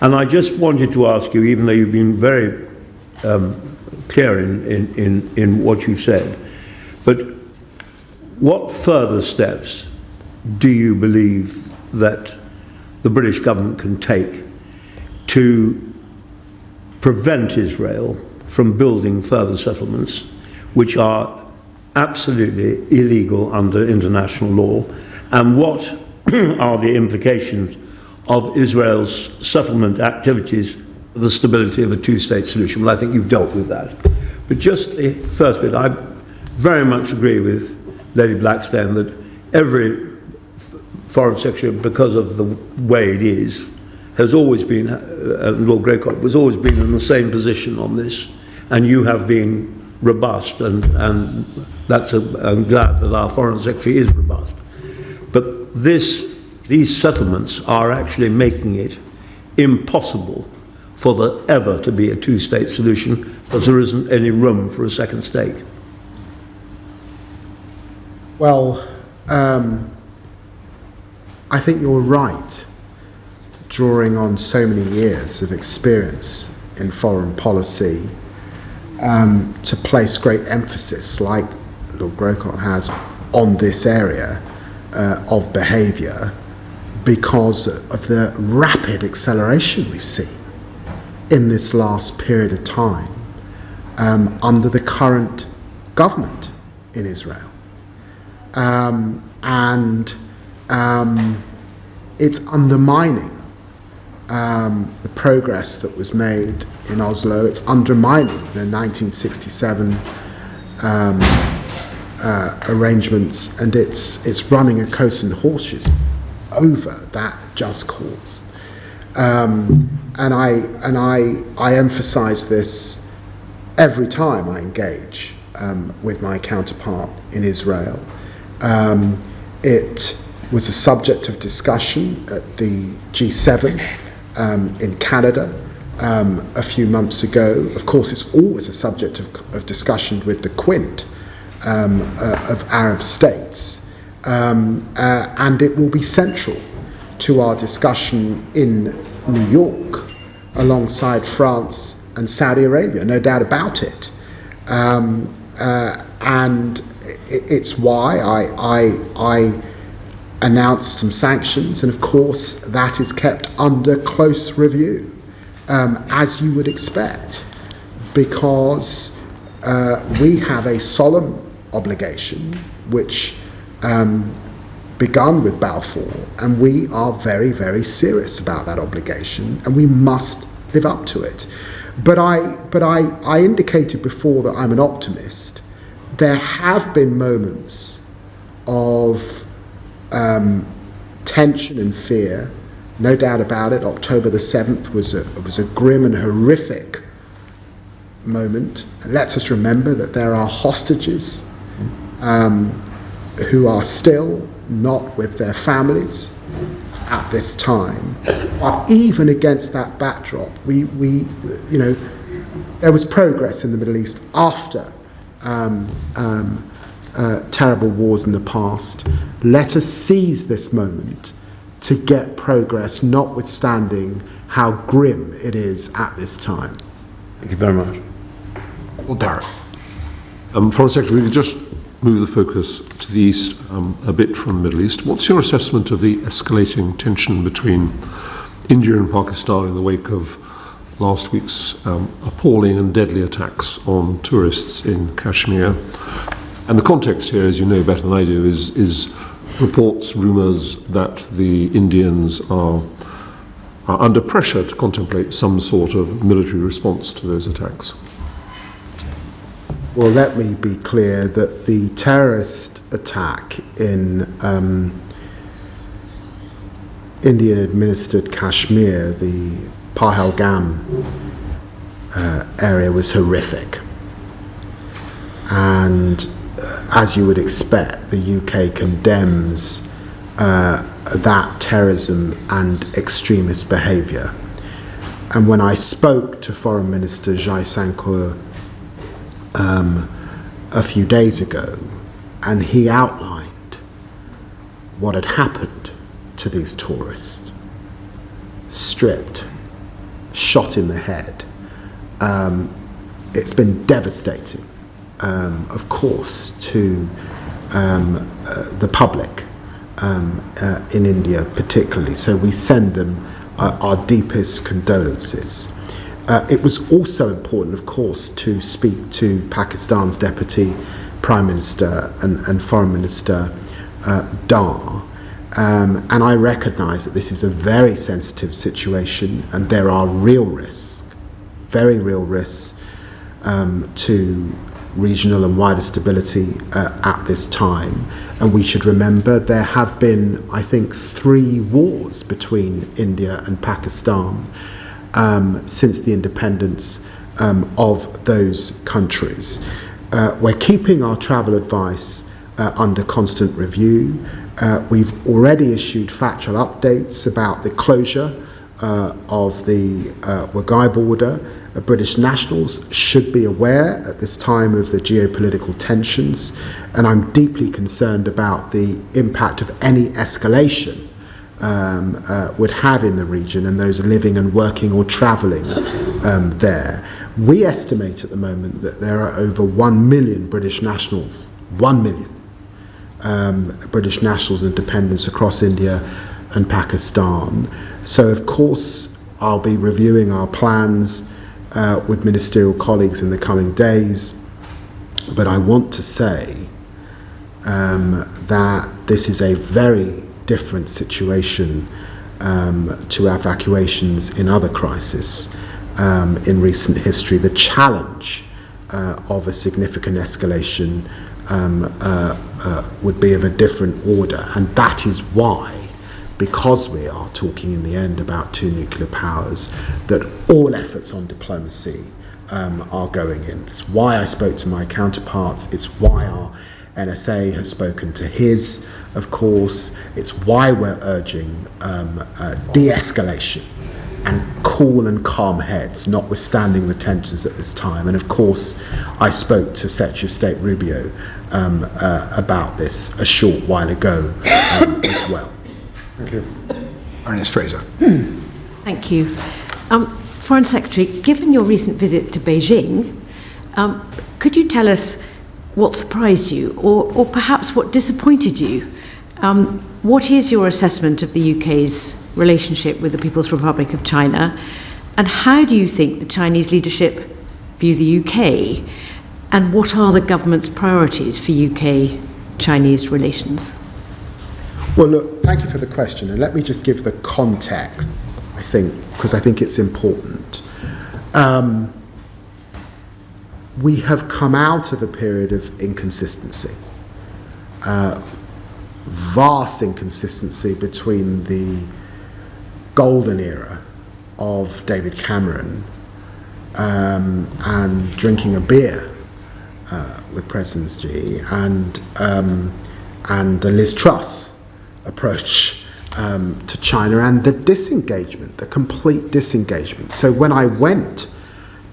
And I just wanted to ask you, even though you've been very clear in what you've said, but what further steps do you believe that the British government can take to prevent Israel from building further settlements, which are absolutely illegal under international law, and what are the implications of Israel's settlement activities for the stability of a two-state solution? Well, I think you've dealt with that. But just the first bit, I very much agree with Lady Blackstone that every Foreign Secretary, because of the way it is, has always been, Lord Greycock was always been in the same position on this, and you have been robust, and I'm glad that our Foreign Secretary is robust. But these settlements are actually making it impossible for there ever to be a two-state solution, because there isn't any room for a second state. Well, I think you're right, drawing on so many years of experience in foreign policy, to place great emphasis, like Lord Greycock has, on this area of behaviour, because of the rapid acceleration we've seen in this last period of time under the current government in Israel. It's undermining the progress that was made in Oslo. It's undermining the 1967 arrangements, and it's running a coast and horses over that just cause. And I emphasise this every time I engage with my counterpart in Israel. It was a subject of discussion at the G7 in Canada a few months ago. Of course, it's always a subject of discussion with the Quint of Arab states, and it will be central to our discussion in New York alongside France and Saudi Arabia, no doubt about it. and it's why I announced some sanctions, and of course that is kept under close review, as you would expect, because we have a solemn obligation which begun with Balfour, and we are very, very serious about that obligation, and we must live up to it. But I indicated before that I'm an optimist. There have been moments of tension and fear, no doubt about it. October the 7th was a grim and horrific moment. And let us remember that there are hostages who are still not with their families at this time. But even against that backdrop, we there was progress in the Middle East after terrible wars in the past. Let us seize this moment to get progress, notwithstanding how grim it is at this time. Thank you very much. Well, Darren. Foreign Secretary, we could just move the focus to the east a bit from the Middle East. What's your assessment of the escalating tension between India and Pakistan in the wake of last week's appalling and deadly attacks on tourists in Kashmir? And the context here, as you know better than I do, is reports, rumours that the Indians are under pressure to contemplate some sort of military response to those attacks. Well, let me be clear that the terrorist attack in Indian-administered Kashmir, the Pahalgam area, was horrific. And as you would expect, the UK condemns that terrorism and extremist behaviour. And when I spoke to Foreign Minister Jaishankar a few days ago, and he outlined what had happened to these tourists, stripped, shot in the head. It's been devastating, of course, to the public in India particularly. So we send them our deepest condolences. It was also important, of course, to speak to Pakistan's Deputy Prime Minister and Foreign Minister Dar. And I recognise that this is a very sensitive situation, and there are real risks, very real risks to regional and wider stability at this time. And we should remember there have been, I think, 3 wars between India and Pakistan since the independence of those countries. We're keeping our travel advice under constant review. We've already issued factual updates about the closure of the Wagai border. British nationals should be aware at this time of the geopolitical tensions, and I'm deeply concerned about the impact of any escalation would have in the region and those living and working or travelling there. We estimate at the moment that there are over 1 million British nationals, 1 million British nationals and dependents across India and Pakistan. So of course I'll be reviewing our plans with ministerial colleagues in the coming days, but I want to say that this is a very different situation to evacuations in other crises in recent history. The challenge of a significant escalation would be of a different order, and that is why, because we are talking in the end about 2 nuclear powers, that all efforts on diplomacy are going in. It's why I spoke to my counterparts. It's why our NSA has spoken to his, of course. It's why we're urging de-escalation and cool and calm heads, notwithstanding the tensions at this time. And of course, I spoke to Secretary of State Rubio about this a short while ago as well. Thank you. Baroness Fraser. Thank you. Foreign Secretary, given your recent visit to Beijing, could you tell us what surprised you, or perhaps what disappointed you? What is your assessment of the UK's relationship with the People's Republic of China, and how do you think the Chinese leadership view the UK, and what are the government's priorities for UK-Chinese relations? Well, look, thank you for the question, and let me just give the context, I think, because I think it's important. We have come out of a period of inconsistency, vast inconsistency between the golden era of David Cameron and drinking a beer with President Xi and the Liz Truss approach to China, and the disengagement, the complete disengagement. So when I went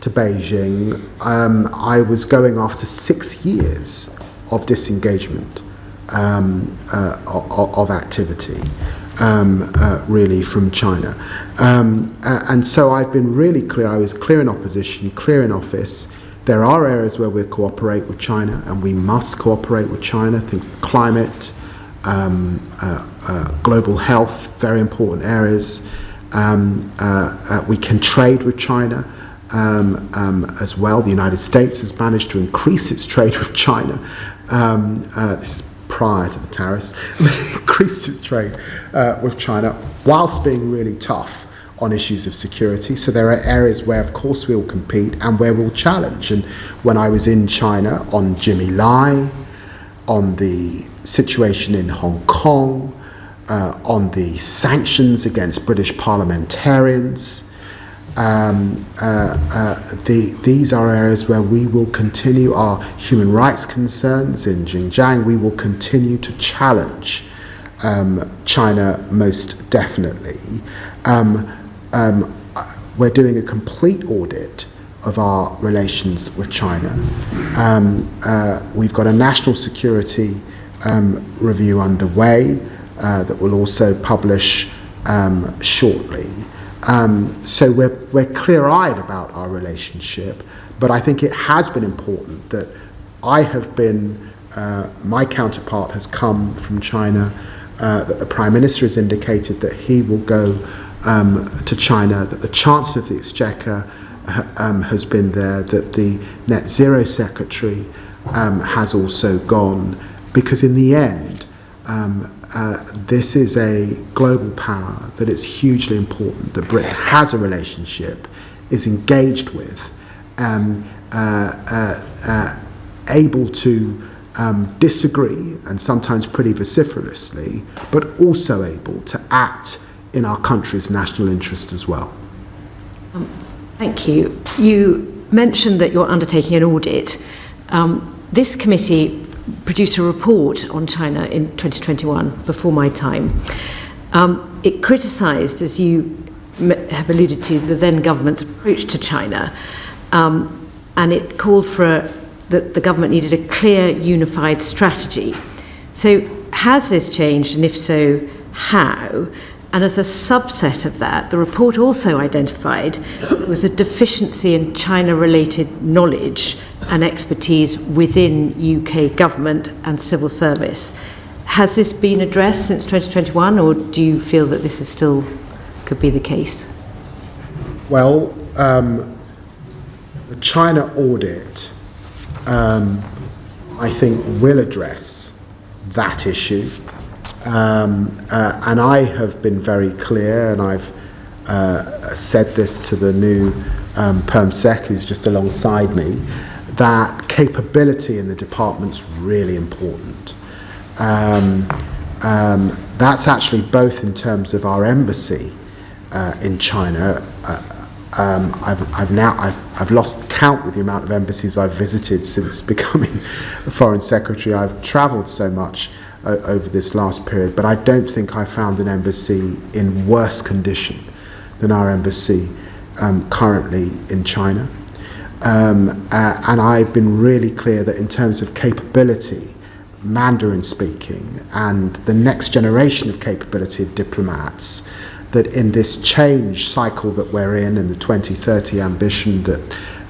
to Beijing, I was going after 6 years of disengagement of activity, really, from China. And so I've been really clear. I was clear in opposition, clear in office. There are areas where we cooperate with China, and we must cooperate with China. Things like climate, global health, very important areas. We can trade with China as well. The United States has managed to increase its trade with China. This is prior to the tariffs. Increased its trade with China whilst being really tough on issues of security. So there are areas where, of course, we'll compete and where we'll challenge. And when I was in China on Jimmy Lai, on the situation in Hong Kong, on the sanctions against British parliamentarians, these are areas where we will continue our human rights concerns in Xinjiang. We will continue to challenge China most definitely. We're doing a complete audit of our relations with China. We've got a national security review underway that will also publish shortly. So we're clear-eyed about our relationship, but I think it has been important that I have been, my counterpart has come from China, that the Prime Minister has indicated that he will go to China, that the Chancellor of the Exchequer has been there, that the Net Zero Secretary has also gone, because in the end, this is a global power that it's hugely important that Britain has a relationship, is engaged with, able to disagree, and sometimes pretty vociferously, but also able to act in our country's national interest as well. Thank you. You mentioned that you're undertaking an audit. This committee produced a report on China in 2021, before my time. It criticised, as you have alluded to, the then government's approach to China, and it called for that the government needed a clear, unified strategy. So has this changed, and if so, how? And as a subset of that, the report also identified there was a deficiency in China-related knowledge and expertise within UK government and civil service. Has this been addressed since 2021, or do you feel that this is still could be the case? Well, the China audit, I think, will address that issue. And I have been very clear, and I've said this to the new Perm Sec, who's just alongside me, that capability in the department's really important. That's actually both in terms of our embassy in China. I've lost count with the amount of embassies I've visited since becoming a Foreign Secretary. I've travelled so much over this last period, but I don't think I found an embassy in worse condition than our embassy currently in China. And I've been really clear that in terms of capability, Mandarin speaking, and the next generation of capability of diplomats, that in this change cycle that we're in, and the 2030 ambition that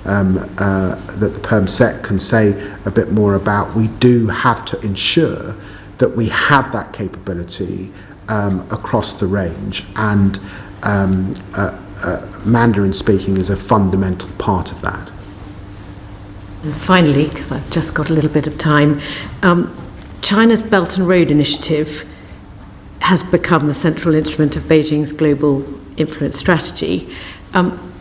that the PermSec can say a bit more about, we do have to ensure that we have that capability across the range, and Mandarin speaking is a fundamental part of that. And finally, because I've just got a little bit of time, China's Belt and Road Initiative has become the central instrument of Beijing's global influence strategy.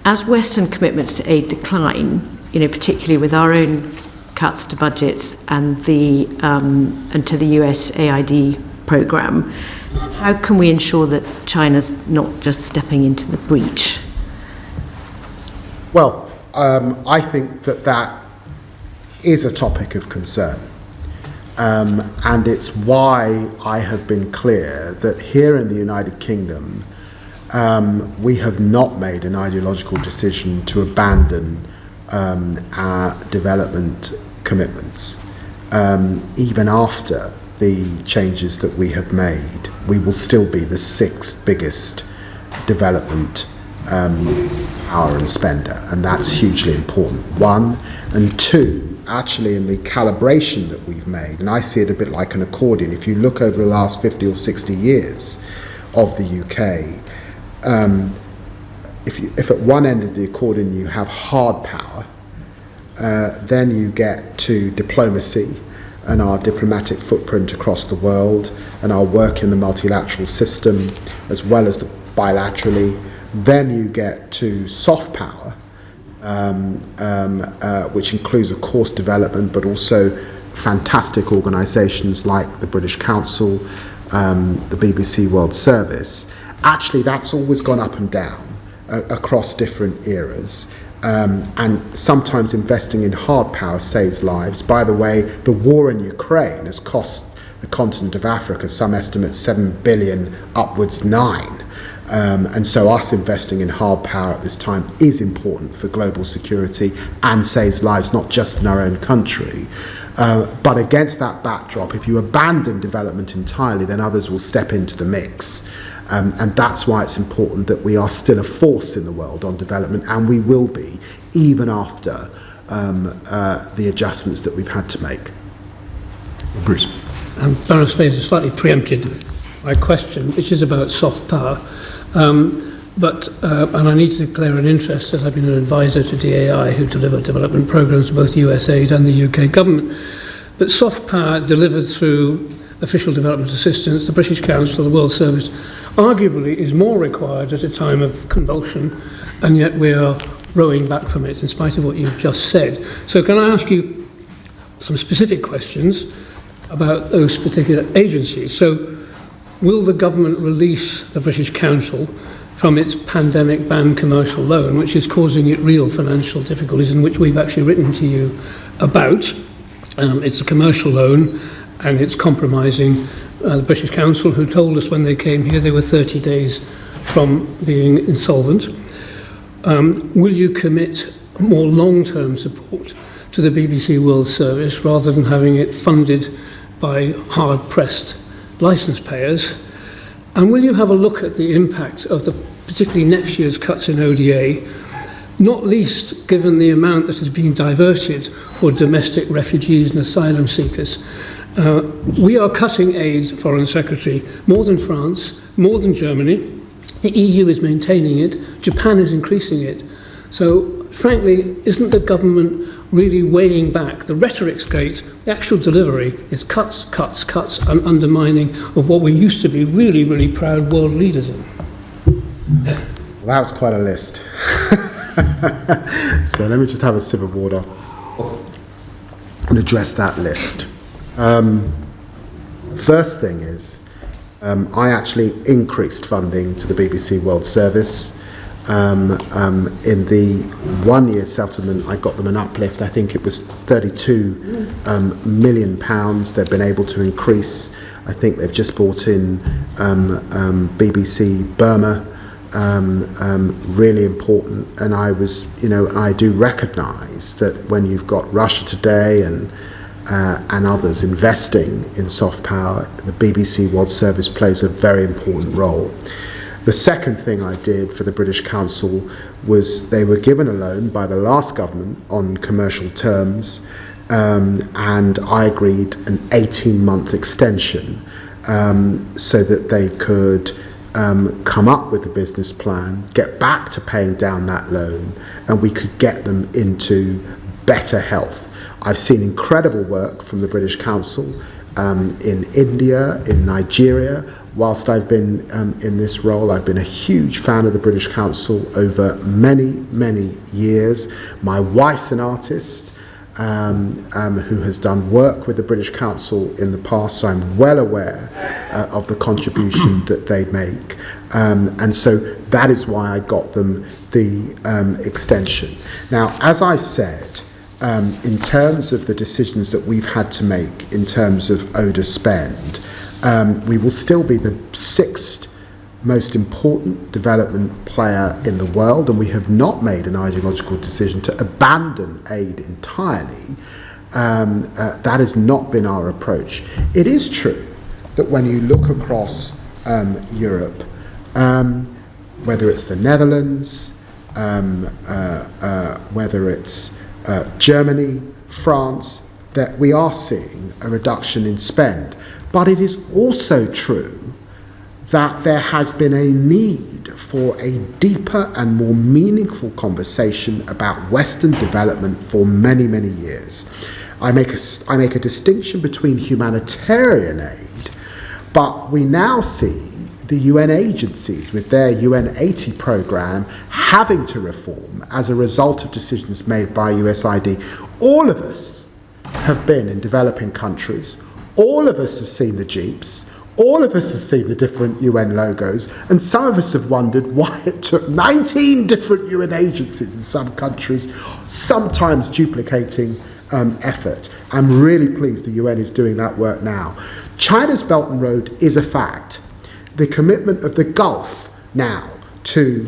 As Western commitments to aid decline, particularly with our own cuts to budgets and to the USAID program, how can we ensure that China's not just stepping into the breach? Well, I think that is a topic of concern. And it's why I have been clear that here in the United Kingdom, we have not made an ideological decision to abandon our development commitments. Even after the changes that we have made, we will still be the 6th biggest development power and spender, and that's hugely important. 1, and 2, actually in the calibration that we've made, and I see it a bit like an accordion. If you look over the last 50 or 60 years of the UK, if at one end of the accordion you have hard power, then you get to diplomacy and our diplomatic footprint across the world and our work in the multilateral system as well as bilaterally. Then you get to soft power, which includes, of course, development, but also fantastic organisations like the British Council, the BBC World Service. Actually, that's always gone up and down across different eras. And sometimes investing in hard power saves lives. By the way, the war in Ukraine has cost the continent of Africa, some estimates 7 billion, upwards 9. And so us investing in hard power at this time is important for global security and saves lives not just in our own country. But against that backdrop, if you abandon development entirely, then others will step into the mix. And that's why it's important that we are still a force in the world on development, and we will be, even after the adjustments that we've had to make. Bruce. Baroness Fraser slightly preempted my question, which is about soft power. And I need to declare an interest, as I've been an advisor to DAI, who deliver development programs for both USAID and the UK government. But soft power delivered through official development assistance, the British Council, the World Service, arguably is more required at a time of convulsion, and yet we are rowing back from it, in spite of what you've just said. So can I ask you some specific questions about those particular agencies? So will the government release the British Council from its pandemic ban commercial loan, which is causing it real financial difficulties, and which we've actually written to you about? It's a commercial loan, and it's compromising the British Council, who told us when they came here they were 30 days from being insolvent. Will you commit more long-term support to the BBC World Service rather than having it funded by hard-pressed licence payers? And will you have a look at the impact of particularly next year's cuts in ODA, not least given the amount that is being diverted for domestic refugees and asylum seekers? We are cutting aid, Foreign Secretary, more than France, more than Germany. The EU is maintaining it. Japan is increasing it. So, frankly, isn't the government really weighing back? The rhetoric's great. The actual delivery is cuts, cuts, cuts, and undermining of what we used to be really, really proud world leaders in. Well, that was quite a list. So let me just have a sip of water and address that list. First thing is, I actually increased funding to the BBC World Service. In the one-year settlement, I got them an uplift. I think it was £32 million. They've been able to increase. I think they've just brought in BBC Burma. Really important. And I do recognise that when you've got Russia Today and others investing in soft power, the BBC World Service plays a very important role. The second thing I did for the British Council was they were given a loan by the last government on commercial terms, and I agreed an 18-month extension so that they could come up with a business plan, get back to paying down that loan, and we could get them into better health. I've seen incredible work from the British Council in India, in Nigeria. Whilst I've been in this role, I've been a huge fan of the British Council over many, many years. My wife's an artist who has done work with the British Council in the past, so I'm well aware of the contribution that they make. And so that is why I got them the extension. Now, as I said, in terms of the decisions that we've had to make in terms of ODA spend, we will still be the 6th most important development player in the world, and we have not made an ideological decision to abandon aid entirely. That has not been our approach. It is true that when you look across Europe, whether it's the Netherlands, whether it's Germany, France, that we are seeing a reduction in spend. But it is also true that there has been a need for a deeper and more meaningful conversation about Western development for many, many years. I make a distinction between humanitarian aid, but we now see the UN agencies with their UN 80 program having to reform as a result of decisions made by USAID. All of us have been in developing countries. All of us have seen the jeeps. All of us have seen the different UN logos, and some of us have wondered why it took 19 different UN agencies in some countries, sometimes duplicating effort. I'm really pleased the UN is doing that work now. China's Belt and Road is a fact. The commitment of the Gulf now to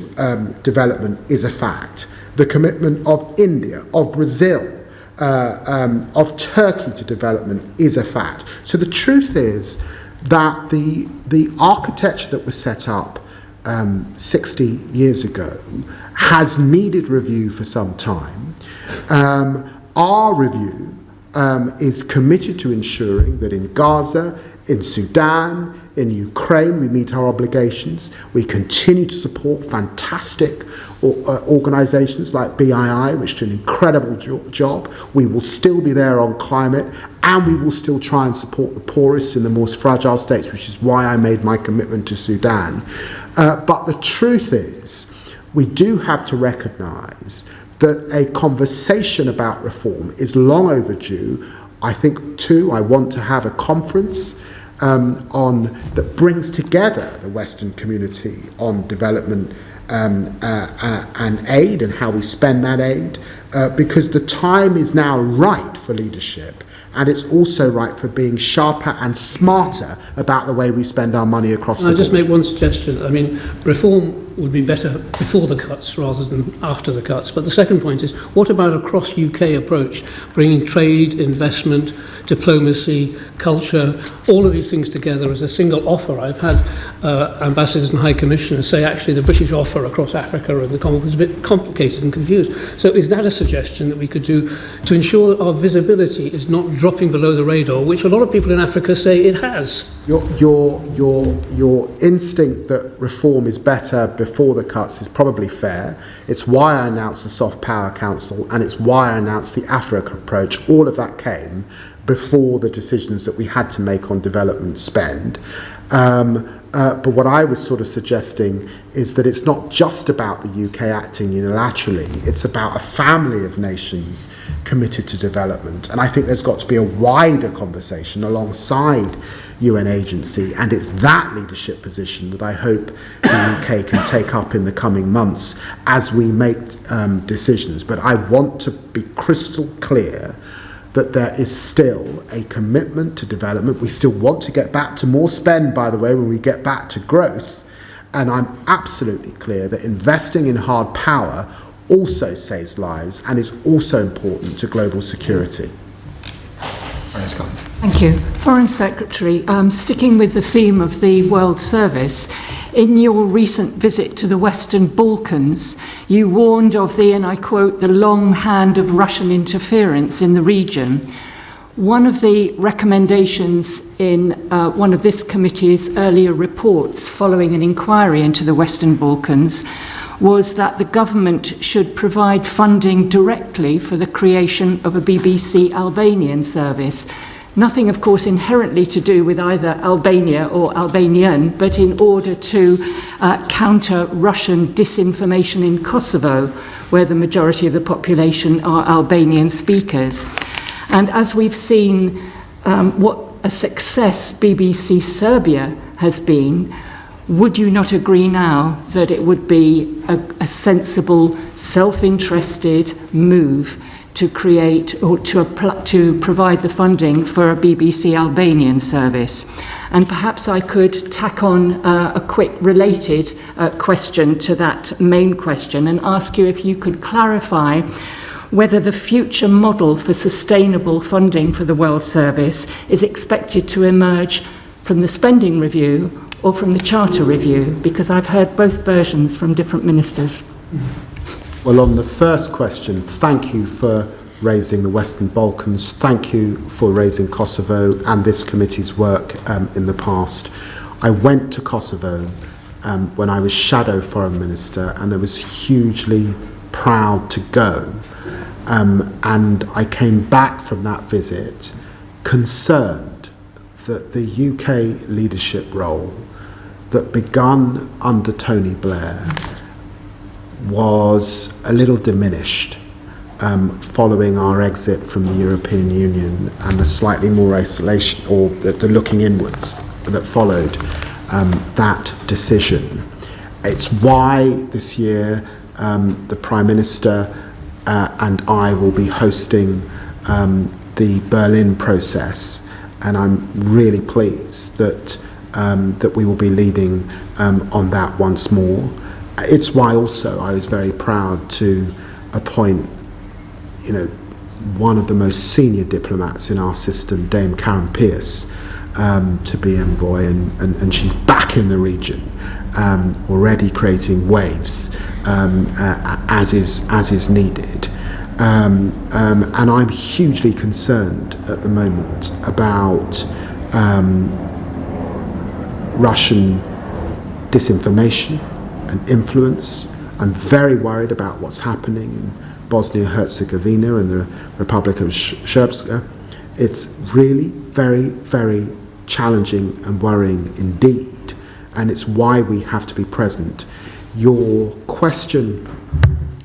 development is a fact. The commitment of India, of Brazil, of Turkey to development is a fact. So the truth is that the architecture that was set up 60 years ago has needed review for some time. Our review is committed to ensuring that in Gaza, in Sudan, in Ukraine, we meet our obligations. We continue to support fantastic organisations like BII, which do an incredible job. We will still be there on climate, and we will still try and support the poorest in the most fragile states, which is why I made my commitment to Sudan. But the truth is, we do have to recognise that a conversation about reform is long overdue. I think, too, I want to have a conference that brings together the Western community on development and aid and how we spend that aid, because the time is now right for leadership, and it's also right for being sharper and smarter about the way we spend our money across the board. I'll just make one suggestion. I mean, reform would be better before the cuts rather than after the cuts. But the second point is, what about a cross-UK approach, bringing trade, investment, diplomacy, culture, all of these things together as a single offer? I've had ambassadors and high commissioners say actually the British offer across Africa and the Commonwealth is a bit complicated and confused. So is that a suggestion that we could do to ensure that our visibility is not dropping below the radar, which a lot of people in Africa say it has? Your instinct that reform is better before the cuts is probably fair. It's why I announced the Soft Power Council, and it's why I announced the Africa approach. All of that came before the decisions that we had to make on development spend. But what I was sort of suggesting is that it's not just about the UK acting unilaterally, it's about a family of nations committed to development. And I think there's got to be a wider conversation alongside UN agency, and it's that leadership position that I hope the UK can take up in the coming months as we make decisions. But I want to be crystal clear that there is still a commitment to development. We still want to get back to more spend, by the way, when we get back to growth. And I'm absolutely clear that investing in hard power also saves lives and is also important to global security. Thank you. Foreign Secretary, sticking with the theme of the World Service, in your recent visit to the Western Balkans, you warned of the, and I quote, the long hand of Russian interference in the region. One of the recommendations in one of this committee's earlier reports following an inquiry into the Western Balkans was that the government should provide funding directly for the creation of a BBC Albanian service. Nothing, of course, inherently to do with either Albania or Albanian, but in order to counter Russian disinformation in Kosovo, where the majority of the population are Albanian speakers. And as we've seen what a success BBC Serbia has been, would you not agree now that it would be a sensible, self-interested move to create or to provide the funding for a BBC Albanian service? And perhaps I could tack on a quick related question to that main question and ask you if you could clarify whether the future model for sustainable funding for the World Service is expected to emerge from the spending review or from the Charter review, because I've heard both versions from different ministers. Well, on the first question, thank you for raising the Western Balkans. Thank you for raising Kosovo and this committee's work in the past. I went to Kosovo when I was Shadow Foreign Minister, and I was hugely proud to go. And I came back from that visit concerned that the UK leadership role that begun under Tony Blair was a little diminished following our exit from the European Union and the slightly more isolation, or the looking inwards that followed that decision. It's why this year the Prime Minister and I will be hosting the Berlin process, and I'm really pleased that that we will be leading on that once more. It's why also I was very proud to appoint, one of the most senior diplomats in our system, Dame Karen Pierce, to be envoy, and she's back in the region, already creating waves as is needed. And I'm hugely concerned at the moment about Russian disinformation and influence. I'm very worried about what's happening in Bosnia-Herzegovina and the Republic of Srpska. It's really very, very challenging and worrying indeed, and it's why we have to be present. Your question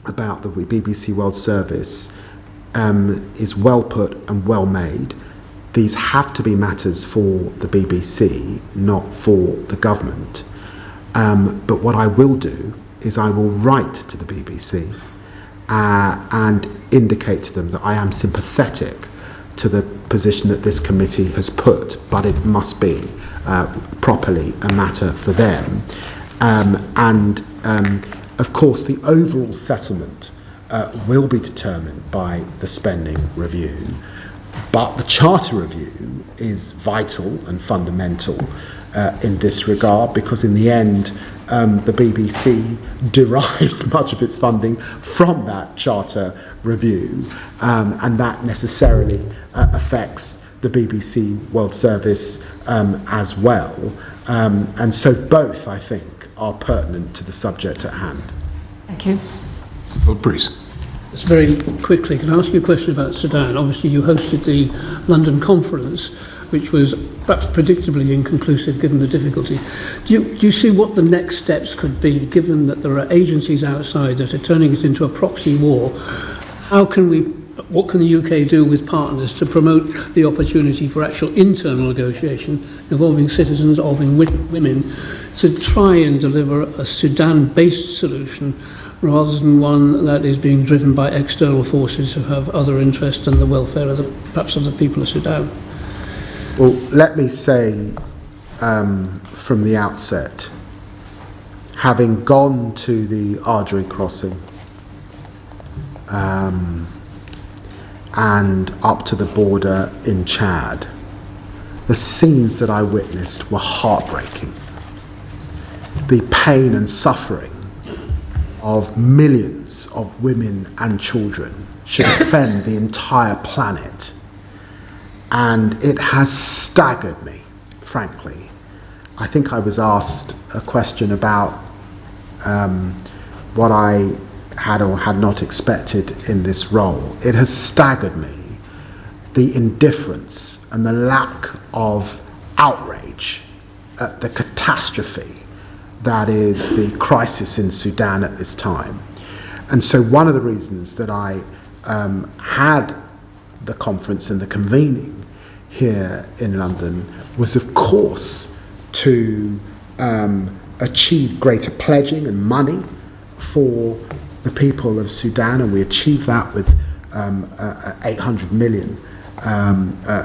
about the BBC World Service is well put and well made. These have to be matters for the BBC, not for the government. But what I will do is I will write to the BBC and indicate to them that I am sympathetic to the position that this committee has put, but it must be properly a matter for them. Of course, the overall settlement will be determined by the spending review, but the Charter review is vital and fundamental in this regard, because in the end, the BBC derives much of its funding from that Charter review, and that necessarily affects the BBC World Service as well. And so both, I think, are pertinent to the subject at hand. Thank you. Well, Bruce. Just very quickly, can I ask you a question about Sudan? Obviously, you hosted the London conference, which was perhaps predictably inconclusive given the difficulty. Do you see what the next steps could be, given that there are agencies outside that are turning it into a proxy war? What can the UK do with partners to promote the opportunity for actual internal negotiation involving citizens, involving women, to try and deliver a Sudan-based solution rather than one that is being driven by external forces who have other interests than the welfare of perhaps of the people of Sudan? Well, let me say from the outset, having gone to the Ardri crossing, and up to the border in Chad, the scenes that I witnessed were heartbreaking. The pain and suffering of millions of women and children should offend the entire planet. And it has staggered me, frankly. I think I was asked a question about what I had or had not expected in this role. It has staggered me, the indifference and the lack of outrage at the catastrophe that is the crisis in Sudan at this time. And so one of the reasons that I had the conference and the convening here in London was, of course, to achieve greater pledging and money for the people of Sudan, and we achieved that with 800 million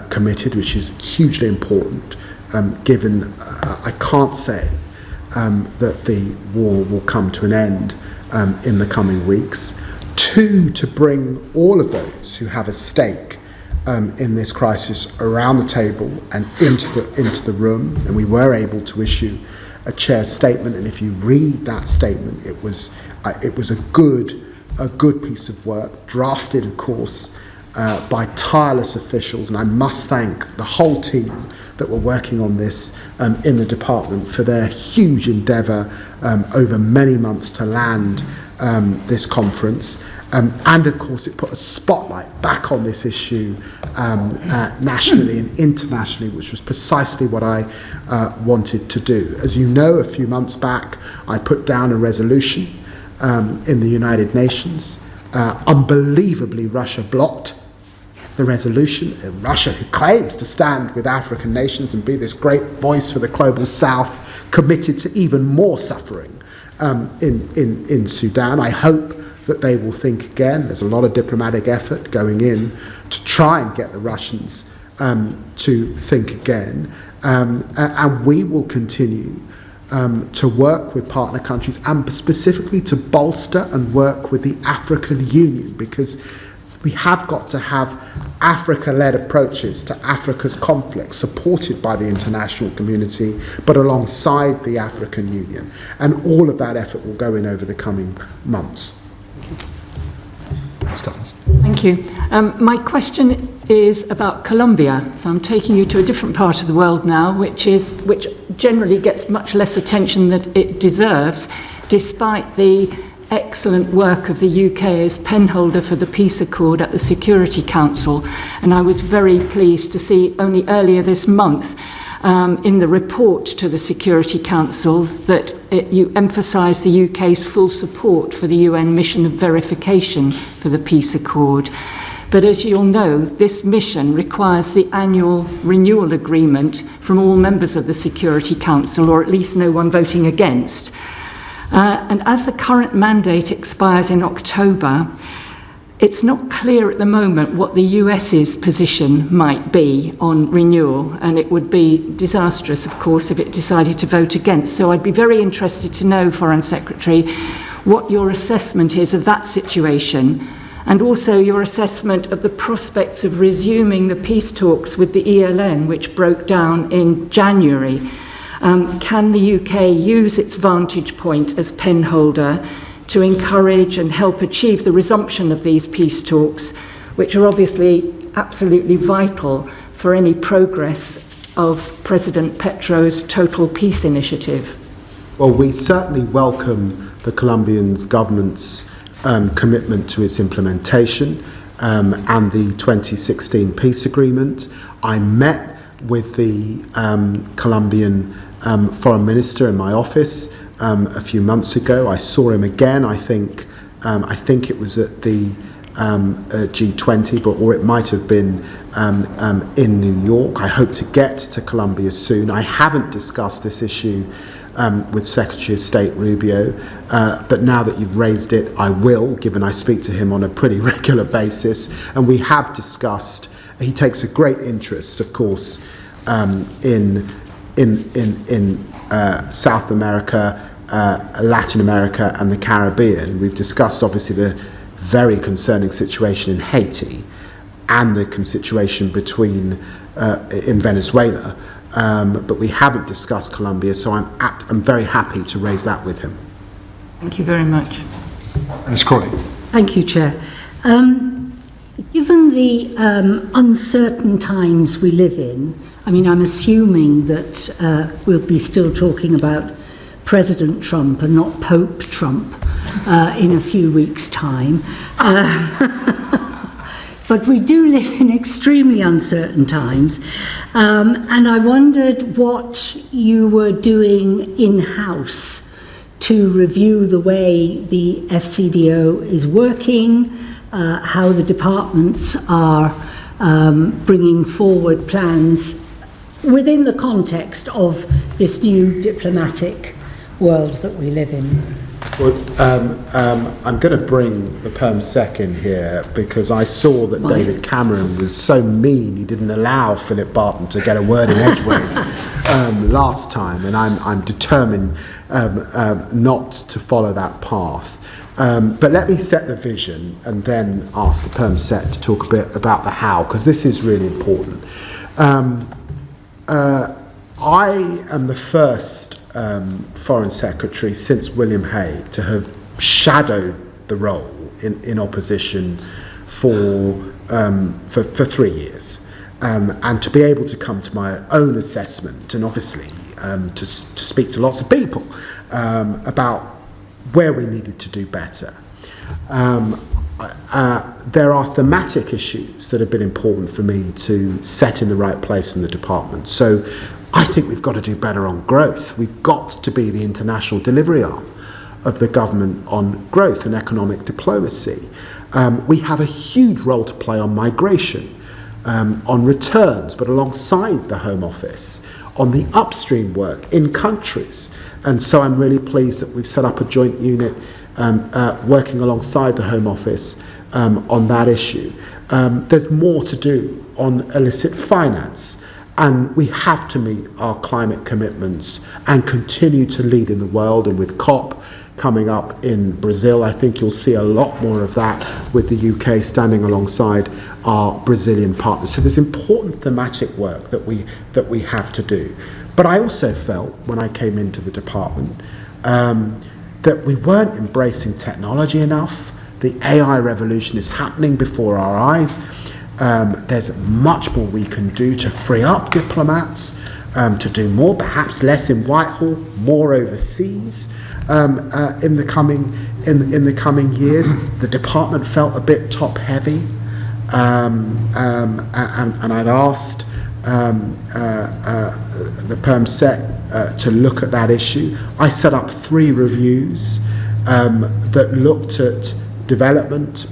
committed, which is hugely important, given I can't say that the war will come to an end in the coming weeks. 2, to bring all of those who have a stake in this crisis around the table and into the room, and we were able to issue a chair's statement. And if you read that statement, it was a good piece of work, drafted, of course, by tireless officials, and I must thank the whole team that were working on this in the department for their huge endeavour over many months to land this conference. And of course it put a spotlight back on this issue nationally and internationally, which was precisely what I wanted to do. As you know, a few months back I put down a resolution in the United Nations. Unbelievably, Russia blocked the resolution. Russia, who claims to stand with African nations and be this great voice for the global South, committed to even more suffering in Sudan. I hope that they will think again. There's a lot of diplomatic effort going in to try and get the Russians to think again. And we will continue to work with partner countries, and specifically to bolster and work with the African Union, because we have got to have Africa-led approaches to Africa's conflict, supported by the international community, but alongside the African Union. And all of that effort will go in over the coming months. Thank you. My question is about Colombia. So I'm taking you to a different part of the world now, which generally gets much less attention than it deserves, despite the excellent work of the UK as penholder for the peace accord at the Security Council. And I was very pleased to see only earlier this month in the report to the Security Council that you emphasise the UK's full support for the UN mission of verification for the peace accord. But as you'll know, this mission requires the annual renewal agreement from all members of the Security Council, or at least no one voting against. And as the current mandate expires in October, it's not clear at the moment what the US's position might be on renewal, and it would be disastrous, of course, if it decided to vote against. So I'd be very interested to know, Foreign Secretary, what your assessment is of that situation, and also your assessment of the prospects of resuming the peace talks with the ELN, which broke down in January. Can the UK use its vantage point as penholder to encourage and help achieve the resumption of these peace talks, which are obviously absolutely vital for any progress of President Petro's Total Peace Initiative? Well, we certainly welcome the Colombian government's commitment to its implementation and the 2016 peace agreement. I met with the Colombian foreign minister in my office a few months ago. I saw him again, I think it was at the G20, or it might have been in New York. I hope to get to Colombia soon. I haven't discussed this issue with Secretary of State Rubio, but now that you've raised it, I will, given I speak to him on a pretty regular basis. And we have discussed, he takes a great interest, of course, in South America, Latin America and the Caribbean. We've discussed obviously the very concerning situation in Haiti, and the situation in Venezuela. But we haven't discussed Colombia, so I'm very happy to raise that with him. Thank you very much. Ms. Crawley. Thank you, Chair. Given the uncertain times we live in, I mean, I'm assuming that we'll be still talking about President Trump and not Pope Trump in a few weeks' time. But we do live in extremely uncertain times. And I wondered what you were doing in-house to review the way the FCDO is working, how the departments are bringing forward plans within the context of this new diplomatic world that we live in. Well, I'm going to bring the Perm Sec in here because I saw that David Cameron was so mean he didn't allow Philip Barton to get a word in edgeways last time, and I'm determined not to follow that path. But let me set the vision and then ask the Perm Sec to talk a bit about the how, because this is really important. I am the first Foreign Secretary since William Hague to have shadowed the role in opposition for 3 years, and to be able to come to my own assessment and obviously to speak to lots of people about where we needed to do better. There are thematic issues that have been important for me to set in the right place in the department. So I think we've got to do better on growth. We've got to be the international delivery arm of the government on growth and economic diplomacy. We have a huge role to play on migration, on returns, but alongside the Home Office, on the upstream work in countries. And so I'm really pleased that we've set up a joint unit working alongside the Home Office on that issue. There's more to do on illicit finance. And we have to meet our climate commitments and continue to lead in the world. And with COP coming up in Brazil, I think you'll see a lot more of that with the UK standing alongside our Brazilian partners. So there's important thematic work that we have to do. But I also felt when I came into the department that we weren't embracing technology enough. The AI revolution is happening before our eyes. There's much more we can do to free up diplomats, to do more, perhaps less in Whitehall, more overseas in the coming years. The department felt a bit top heavy, and I'd asked the Perm Sec to look at that issue. I set up 3 reviews that looked at development,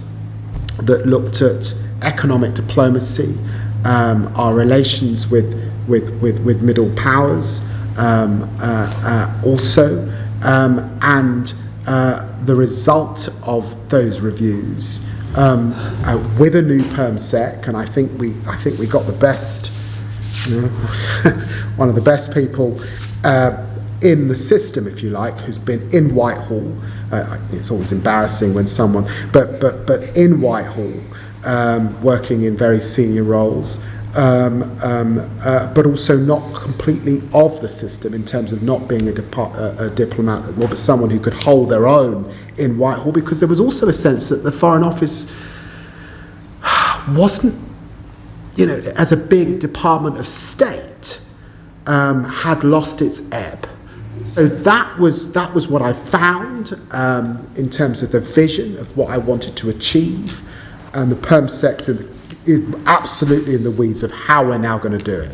that looked at economic diplomacy, our relations with middle powers, also, and the result of those reviews with a new Perm Sec, and I think we got the best, one of the best people in the system, if you like, who's been in Whitehall. It's always embarrassing when someone, but in Whitehall. Working in very senior roles, but also not completely of the system in terms of not being a diplomat, but someone who could hold their own in Whitehall, because there was also a sense that the Foreign Office wasn't, as a big department of state, had lost its ebb. So that was what I found in terms of the vision of what I wanted to achieve. And the Perm Sec's is absolutely in the weeds of how we're now going to do it.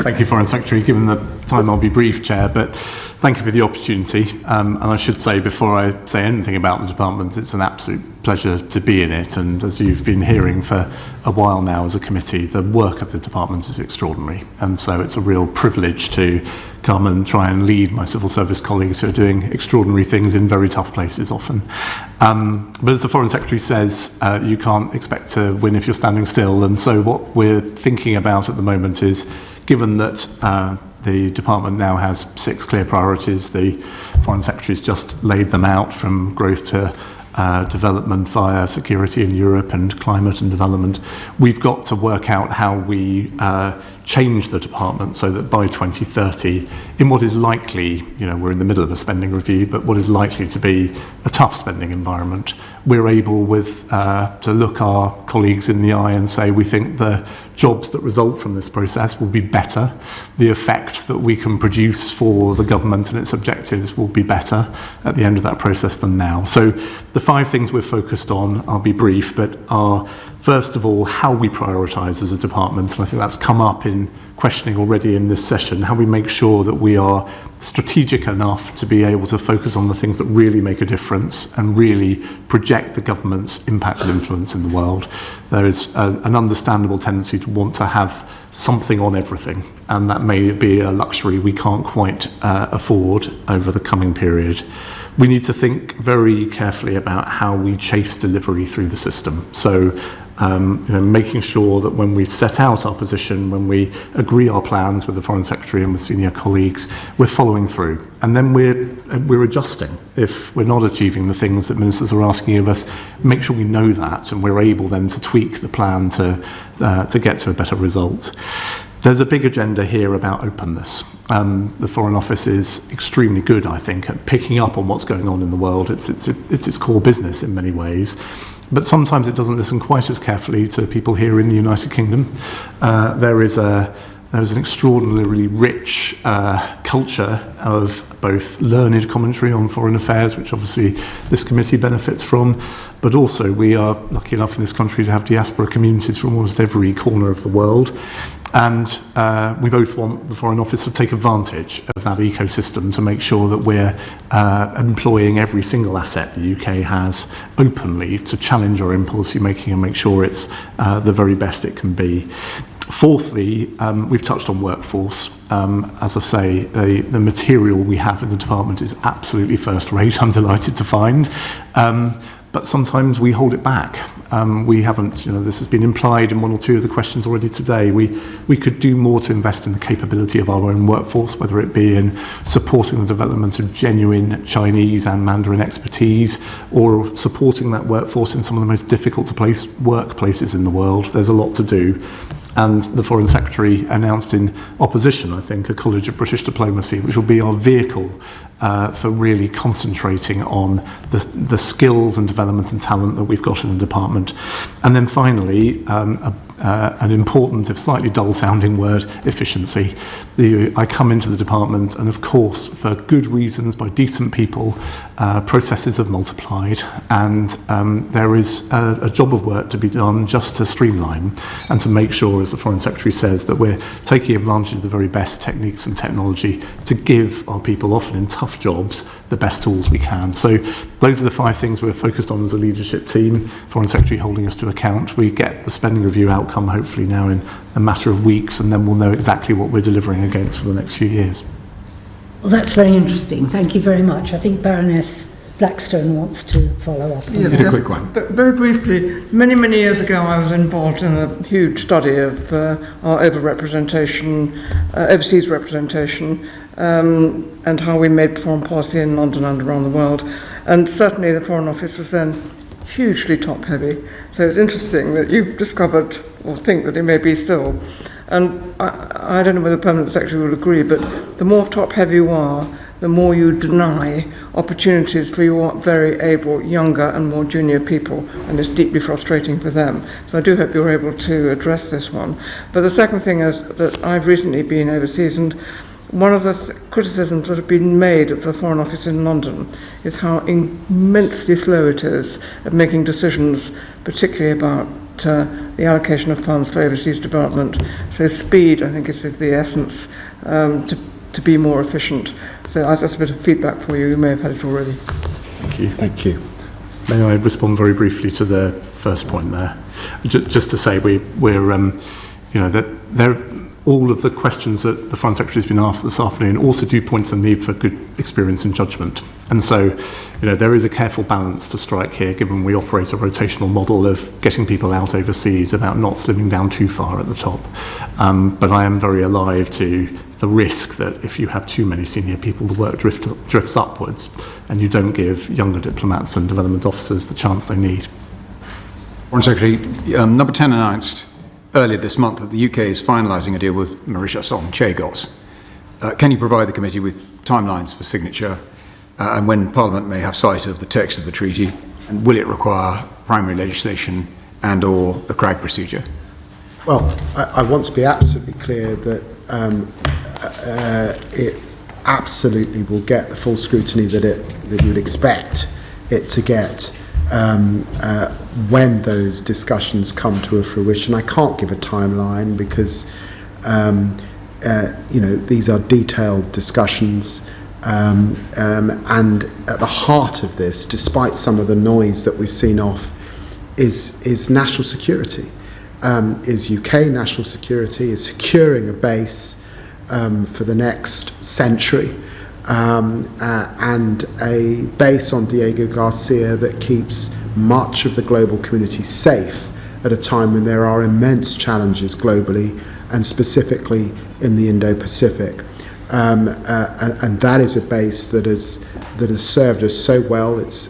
Thank you, Foreign Secretary. Given the time, I'll be brief, Chair, but thank you for the opportunity. And I should say, before I say anything about the department, it's an absolute pleasure to be in it. And as you've been hearing for a while now as a committee, the work of the department is extraordinary. And so it's a real privilege to come and try and lead my civil service colleagues who are doing extraordinary things in very tough places often. But as the Foreign Secretary says, you can't expect to win if you're standing still. And so what we're thinking about at the moment is, given that the department now has 6 clear priorities, the Foreign Secretary's just laid them out, from growth to development via security in Europe and climate and development. We've got to work out how we change the department so that by 2030, in what is likely, we're in the middle of a spending review, but what is likely to be a tough spending environment, we're able to look our colleagues in the eye and say we think the jobs that result from this process will be better, the effect that we can produce for the government and its objectives will be better at the end of that process than now. So the 5 things we're focused on, I'll be brief, but are first of all how we prioritise as a department, and I think that's come up in questioning already in this session, how we make sure that we are strategic enough to be able to focus on the things that really make a difference and really project the government's impact and influence in the world. There is an understandable tendency to want to have something on everything, and that may be a luxury we can't quite afford over the coming period. We need to think very carefully about how we chase delivery through the system. So making sure that when we set out our position, when we agree our plans with the Foreign Secretary and with senior colleagues, we're following through. And then we're adjusting. If we're not achieving the things that ministers are asking of us, make sure we know that, and we're able then to tweak the plan to get to a better result. There's a big agenda here about openness. The Foreign Office is extremely good, I think, at picking up on what's going on in the world. It's its core business in many ways. But sometimes it doesn't listen quite as carefully to people here in the United Kingdom. There is an extraordinarily rich culture of both learned commentary on foreign affairs, which obviously this committee benefits from, but also we are lucky enough in this country to have diaspora communities from almost every corner of the world. And we both want the Foreign Office to take advantage of that ecosystem to make sure that we're employing every single asset the UK has openly to challenge our own policy making and make sure it's the very best it can be. Fourthly, we've touched on workforce. As I say, the material we have in the department is absolutely first rate, I'm delighted to find. But sometimes we hold it back. We haven't, this has been implied in 1 or 2 of the questions already today. We could do more to invest in the capability of our own workforce, whether it be in supporting the development of genuine Chinese and Mandarin expertise, or supporting that workforce in some of the most difficult to place workplaces in the world. There's a lot to do. And the Foreign Secretary announced in opposition, I think, a College of British Diplomacy, which will be our vehicle for really concentrating on the skills and development and talent that we've got in the department. And then finally, an important, if slightly dull-sounding word, efficiency. I come into the department, and of course, for good reasons, by decent people, processes have multiplied, and there is a job of work to be done just to streamline and to make sure, as the Foreign Secretary says, that we're taking advantage of the very best techniques and technology to give our people, often in tough jobs, the best tools we can. So those are the 5 things we're focused on as a leadership team. Foreign Secretary holding us to account. We get the spending review outcome hopefully now in a matter of weeks, and then we'll know exactly what we're delivering against for the next few years. Well, that's very interesting. Thank you very much. I think Baroness Blackstone wants to follow up. Yes, a quick one. But very briefly, many years ago I was involved in a huge study of our overrepresentation, overseas representation, and how we made foreign policy in London and around the world. And certainly the Foreign Office was then hugely top-heavy. So it's interesting that you've discovered, or think that it may be still. And I don't know whether the Permanent Secretary will agree, but the more top-heavy you are, the more you deny opportunities for your very able, younger and more junior people, and it's deeply frustrating for them. So I do hope you're able to address this one. But the second thing is that I've recently been overseas, and one of the criticisms that have been made of the Foreign Office in London is how immensely slow it is at making decisions, particularly about the allocation of funds for overseas development. So speed, I think, is of the essence to be more efficient. So that's a bit of feedback for you. You may have had it already. Thank you. Thank you. May I respond very briefly to the first point there? Just to say all of the questions that the Foreign Secretary has been asked this afternoon also do point to the need for good experience and judgment. And so, there is a careful balance to strike here, given we operate a rotational model of getting people out overseas about not slimming down too far at the top. But I am very alive to the risk that if you have too many senior people, the work drifts upwards, and you don't give younger diplomats and development officers the chance they need. Foreign Secretary, Number 10 announced earlier this month that the UK is finalising a deal with Mauritius on Chagos. Can you provide the committee with timelines for signature and when Parliament may have sight of the text of the treaty? And will it require primary legislation and or the CRAG procedure? Well, I want to be absolutely clear that it absolutely will get the full scrutiny that you would expect it to get when those discussions come to a fruition. I can't give a timeline because these are detailed discussions, and at the heart of this, despite some of the noise that we've seen off, is national security. Is UK national security, is securing a base for the next century, and a base on Diego Garcia that keeps much of the global community safe at a time when there are immense challenges globally and specifically in the Indo-Pacific. And that is a base that has served us so well. It's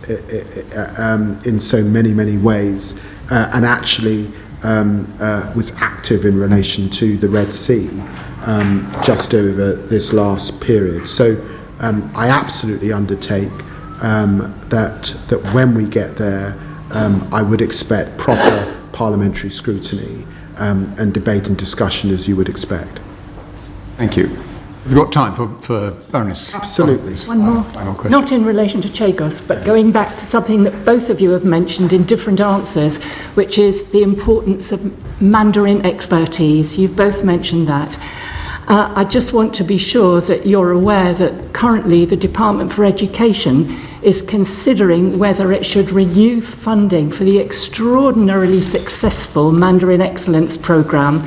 in so many ways, and actually was active in relation to the Red Sea just over this last period. So I absolutely undertake that when we get there, I would expect proper parliamentary scrutiny and debate and discussion as you would expect. Thank you. We've got time for Baroness. Absolutely. One more. Final question. Not in relation to Chagos, but going back to something that both of you have mentioned in different answers, which is the importance of Mandarin expertise. You've both mentioned that. I just want to be sure that you're aware that currently the Department for Education is considering whether it should renew funding for the extraordinarily successful Mandarin Excellence Programme,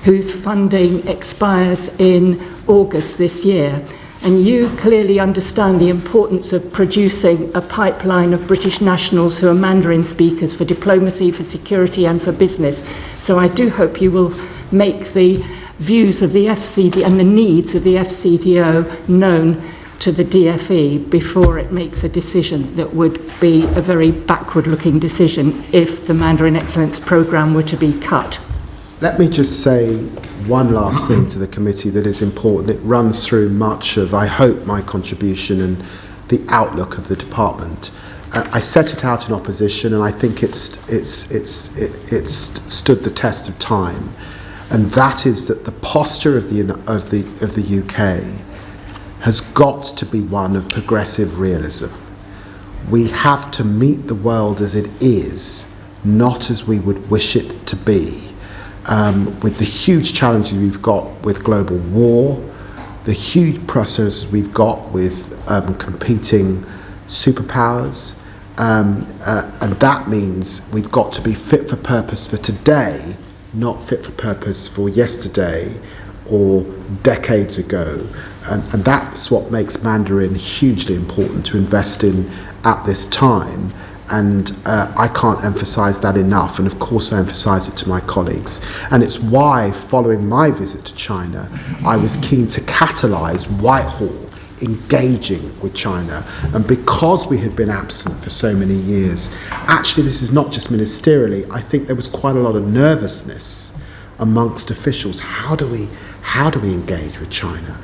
whose funding expires in August this year. And you clearly understand the importance of producing a pipeline of British nationals who are Mandarin speakers for diplomacy, for security and for business. So I do hope you will make the views of the FCD and the needs of the FCDO known to the DFE before it makes a decision that would be a very backward-looking decision if the Mandarin Excellence Programme were to be cut. Let me just say one last thing to the committee that is important. It runs through much of, I hope, my contribution and the outlook of the department. I set it out in opposition, and I think it's stood the test of time. And that is that the posture of the UK has got to be one of progressive realism. We have to meet the world as it is, not as we would wish it to be. With the huge challenges we've got with global war, the huge pressures we've got with competing superpowers, and that means we've got to be fit for purpose for today, not fit for purpose for yesterday or decades ago. And that's what makes Mandarin hugely important to invest in at this time. And I can't emphasise that enough, and of course I emphasise it to my colleagues. And it's why, following my visit to China, I was keen to catalyse Whitehall engaging with China. And because we had been absent for so many years, actually this is not just ministerially, I think there was quite a lot of nervousness amongst officials. How do we engage with China?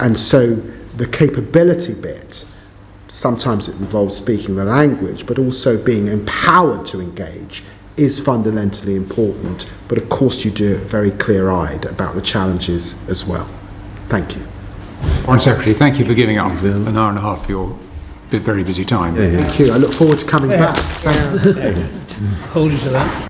And so the capability bit, sometimes it involves speaking the language, but also being empowered to engage is fundamentally important. But of course you do it very clear-eyed about the challenges as well. Thank you. Foreign Secretary, thank you for giving up an hour and a half of your very busy time. Thank you. I look forward to coming back. Thank you. Hold you to that.